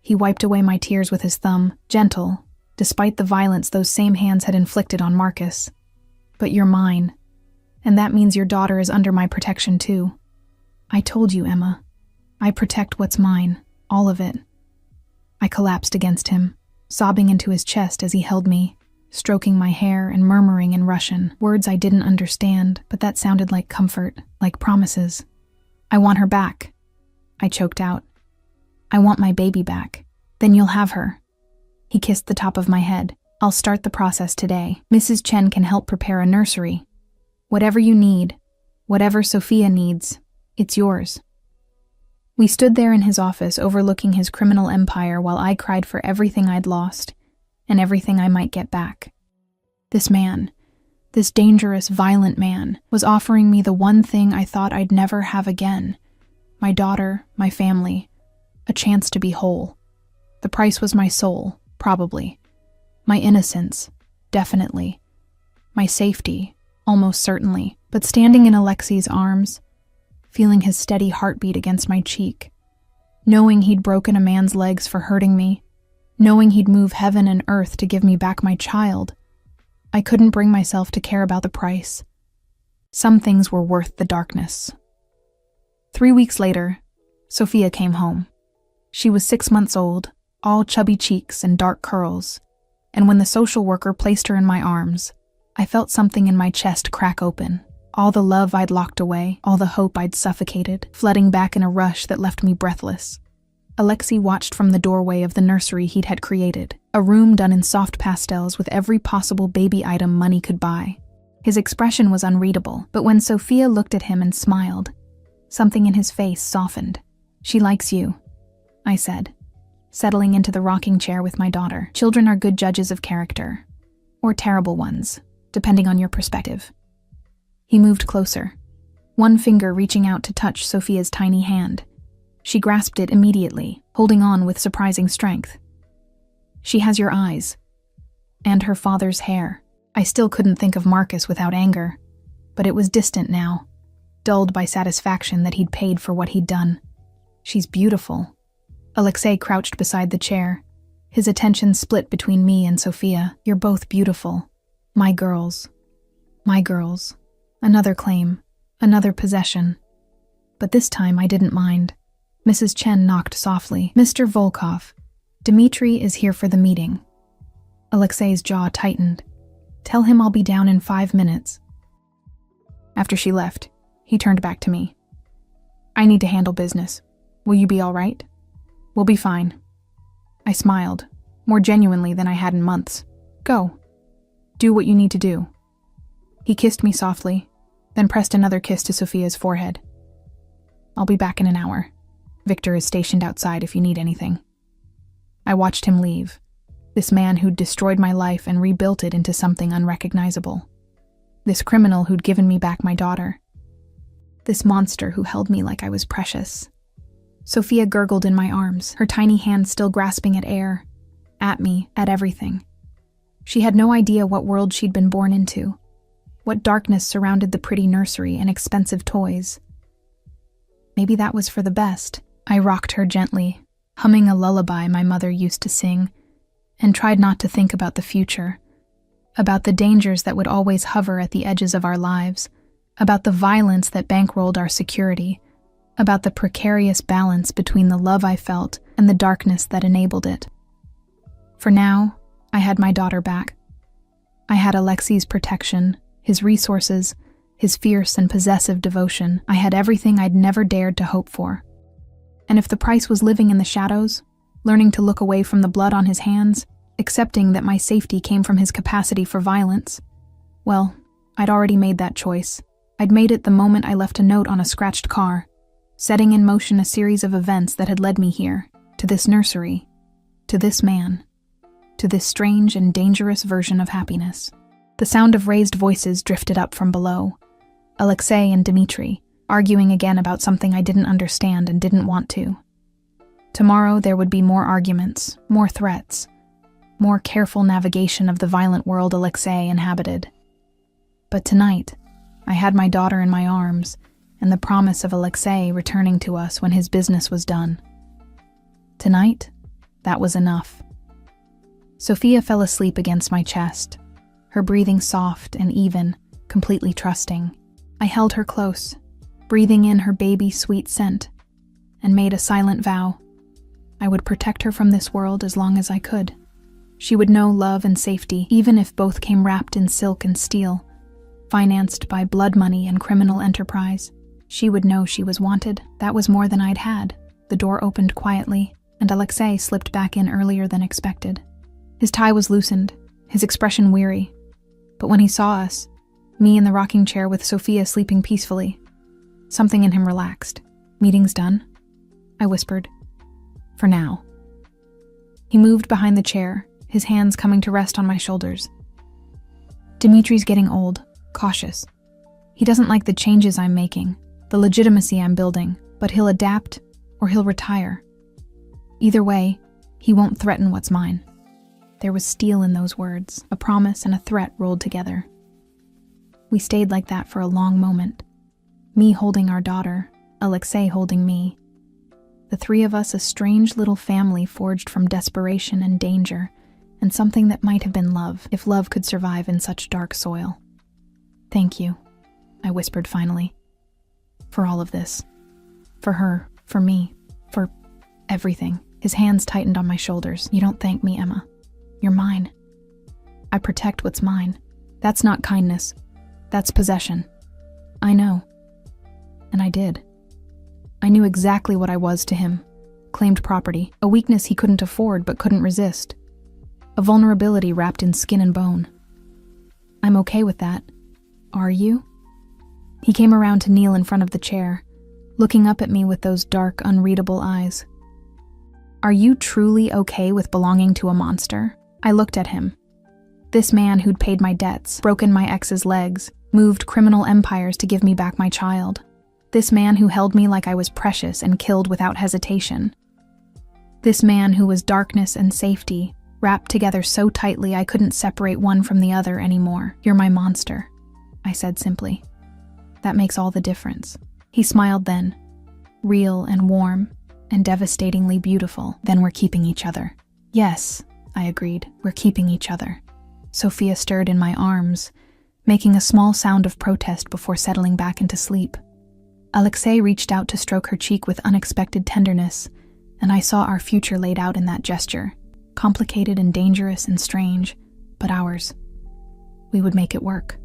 He wiped away my tears with his thumb, gentle, despite the violence those same hands had inflicted on Marcus. But you're mine, and that means your daughter is under my protection too. I told you, Emma. I protect what's mine, all of it. I collapsed against him, sobbing into his chest as he held me, stroking my hair and murmuring in Russian, words I didn't understand, but that sounded like comfort, like promises. I want her back, I choked out. I want my baby back. Then you'll have her. He kissed the top of my head. I'll start the process today. Mrs. Chen can help prepare a nursery. Whatever you need, whatever Sophia needs, it's yours. We stood there in his office overlooking his criminal empire while I cried for everything I'd lost and everything I might get back. This man, this dangerous, violent man, was offering me the one thing I thought I'd never have again: my daughter, my family, a chance to be whole. The price was my soul, probably. My innocence, definitely. My safety, almost certainly. But standing in Alexei's arms, feeling his steady heartbeat against my cheek, knowing he'd broken a man's legs for hurting me, knowing he'd move heaven and earth to give me back my child, I couldn't bring myself to care about the price. Some things were worth the darkness. 3 weeks later, Sophia came home. She was 6 months old, all chubby cheeks and dark curls, and when the social worker placed her in my arms, I felt something in my chest crack open. All the love I'd locked away, all the hope I'd suffocated, flooding back in a rush that left me breathless. Alexei watched from the doorway of the nursery he'd had created, a room done in soft pastels with every possible baby item money could buy. His expression was unreadable, but when Sophia looked at him and smiled, something in his face softened. "She likes you," I said, settling into the rocking chair with my daughter. Children are good judges of character, or terrible ones, depending on your perspective. He moved closer, one finger reaching out to touch Sophia's tiny hand. She grasped it immediately, holding on with surprising strength. "She has your eyes. And her father's hair." I still couldn't think of Marcus without anger, but it was distant now, dulled by satisfaction that he'd paid for what he'd done. "She's beautiful." Alexei crouched beside the chair, his attention split between me and Sophia. "You're both beautiful. My girls. My girls." Another claim, another possession. But this time I didn't mind. Mrs. Chen knocked softly. "Mr. Volkov, Dmitri is here for the meeting." Alexei's jaw tightened. "Tell him I'll be down in 5 minutes." After she left, he turned back to me. "I need to handle business. Will you be all right?" "We'll be fine." I smiled, more genuinely than I had in months. "Go. Do what you need to do." He kissed me softly, then pressed another kiss to Sophia's forehead. "I'll be back in an hour. Victor is stationed outside if you need anything." I watched him leave, this man who'd destroyed my life and rebuilt it into something unrecognizable. This criminal who'd given me back my daughter. This monster who held me like I was precious. Sophia gurgled in my arms, her tiny hand still grasping at air, at me, at everything. She had no idea what world she'd been born into, what darkness surrounded the pretty nursery and expensive toys. Maybe that was for the best. I rocked her gently, humming a lullaby my mother used to sing, and tried not to think about the future, about the dangers that would always hover at the edges of our lives, about the violence that bankrolled our security, about the precarious balance between the love I felt and the darkness that enabled it. For now, I had my daughter back. I had Alexei's protection, his resources, his fierce and possessive devotion. I had everything I'd never dared to hope for. And if the price was living in the shadows, learning to look away from the blood on his hands, accepting that my safety came from his capacity for violence, well, I'd already made that choice. I'd made it the moment I left a note on a scratched car, setting in motion a series of events that had led me here, to this nursery, to this man, to this strange and dangerous version of happiness. The sound of raised voices drifted up from below. Alexei and Dmitri, arguing again about something I didn't understand and didn't want to. Tomorrow there would be more arguments, more threats, more careful navigation of the violent world Alexei inhabited. But tonight, I had my daughter in my arms, and the promise of Alexei returning to us when his business was done. Tonight, that was enough. Sophia fell asleep against my chest, her breathing soft and even, completely trusting. I held her close, breathing in her baby's sweet scent, and made a silent vow. I would protect her from this world as long as I could. She would know love and safety, even if both came wrapped in silk and steel, financed by blood money and criminal enterprise. She would know she was wanted. That was more than I'd had. The door opened quietly, and Alexei slipped back in earlier than expected. His tie was loosened, his expression weary. But when he saw us, me in the rocking chair with Sophia sleeping peacefully, something in him relaxed. "Meeting's done?" I whispered. For now. He moved behind the chair, his hands coming to rest on my shoulders. Dimitri's getting old, cautious. He doesn't like the changes I'm making, the legitimacy I'm building, but he'll adapt or he'll retire. Either way, he won't threaten what's mine. There was steel in those words, a promise and a threat rolled together. We stayed like that for a long moment. Me holding our daughter, Alexei holding me. The three of us a strange little family forged from desperation and danger, and something that might have been love, if love could survive in such dark soil. Thank you, I whispered finally. For all of this. For her, for me, for everything. His hands tightened on my shoulders. You don't thank me, Emma. You're mine. I protect what's mine. That's not kindness. That's possession. I know. And I did. I knew exactly what I was to him. Claimed property, a weakness he couldn't afford but couldn't resist. A vulnerability wrapped in skin and bone. I'm okay with that. Are you? He came around to kneel in front of the chair, looking up at me with those dark, unreadable eyes. Are you truly okay with belonging to a monster? I looked at him. This man who'd paid my debts, broken my ex's legs, moved criminal empires to give me back my child. This man who held me like I was precious and killed without hesitation. This man who was darkness and safety, wrapped together so tightly I couldn't separate one from the other anymore. You're my monster, I said simply. That makes all the difference. He smiled then, real and warm and devastatingly beautiful. Then we're keeping each other. Yes, I agreed, we're keeping each other. Sophia stirred in my arms, making a small sound of protest before settling back into sleep. Alexei reached out to stroke her cheek with unexpected tenderness, and I saw our future laid out in that gesture, complicated and dangerous and strange, but ours. We would make it work.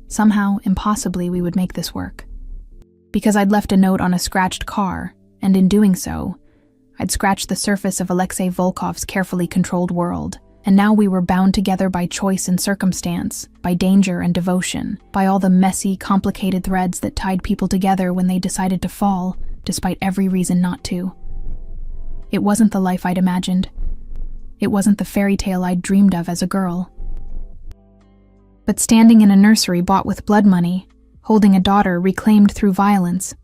Somehow, impossibly, we would make this work. Because I'd left a note on a scratched car, and in doing so, I'd scratched the surface of Alexei Volkov's carefully controlled world, and now we were bound together by choice and circumstance, by danger and devotion, by all the messy, complicated threads that tied people together when they decided to fall, despite every reason not to. It wasn't the life I'd imagined. It wasn't the fairy tale I'd dreamed of as a girl. But standing in a nursery bought with blood money, holding a daughter reclaimed through violence,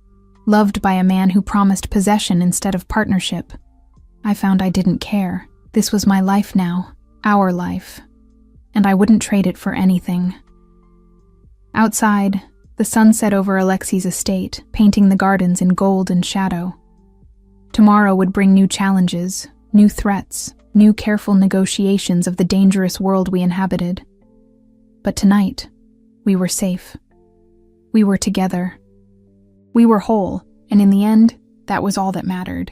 loved by a man who promised possession instead of partnership, I found I didn't care. This was my life now. Our life, and I wouldn't trade it for anything. Outside, the sun set over Alexei's estate, painting the gardens in gold and shadow. Tomorrow would bring new challenges, new threats, new careful negotiations of the dangerous world we inhabited. But tonight, we were safe. We were together. We were whole, and in the end, that was all that mattered.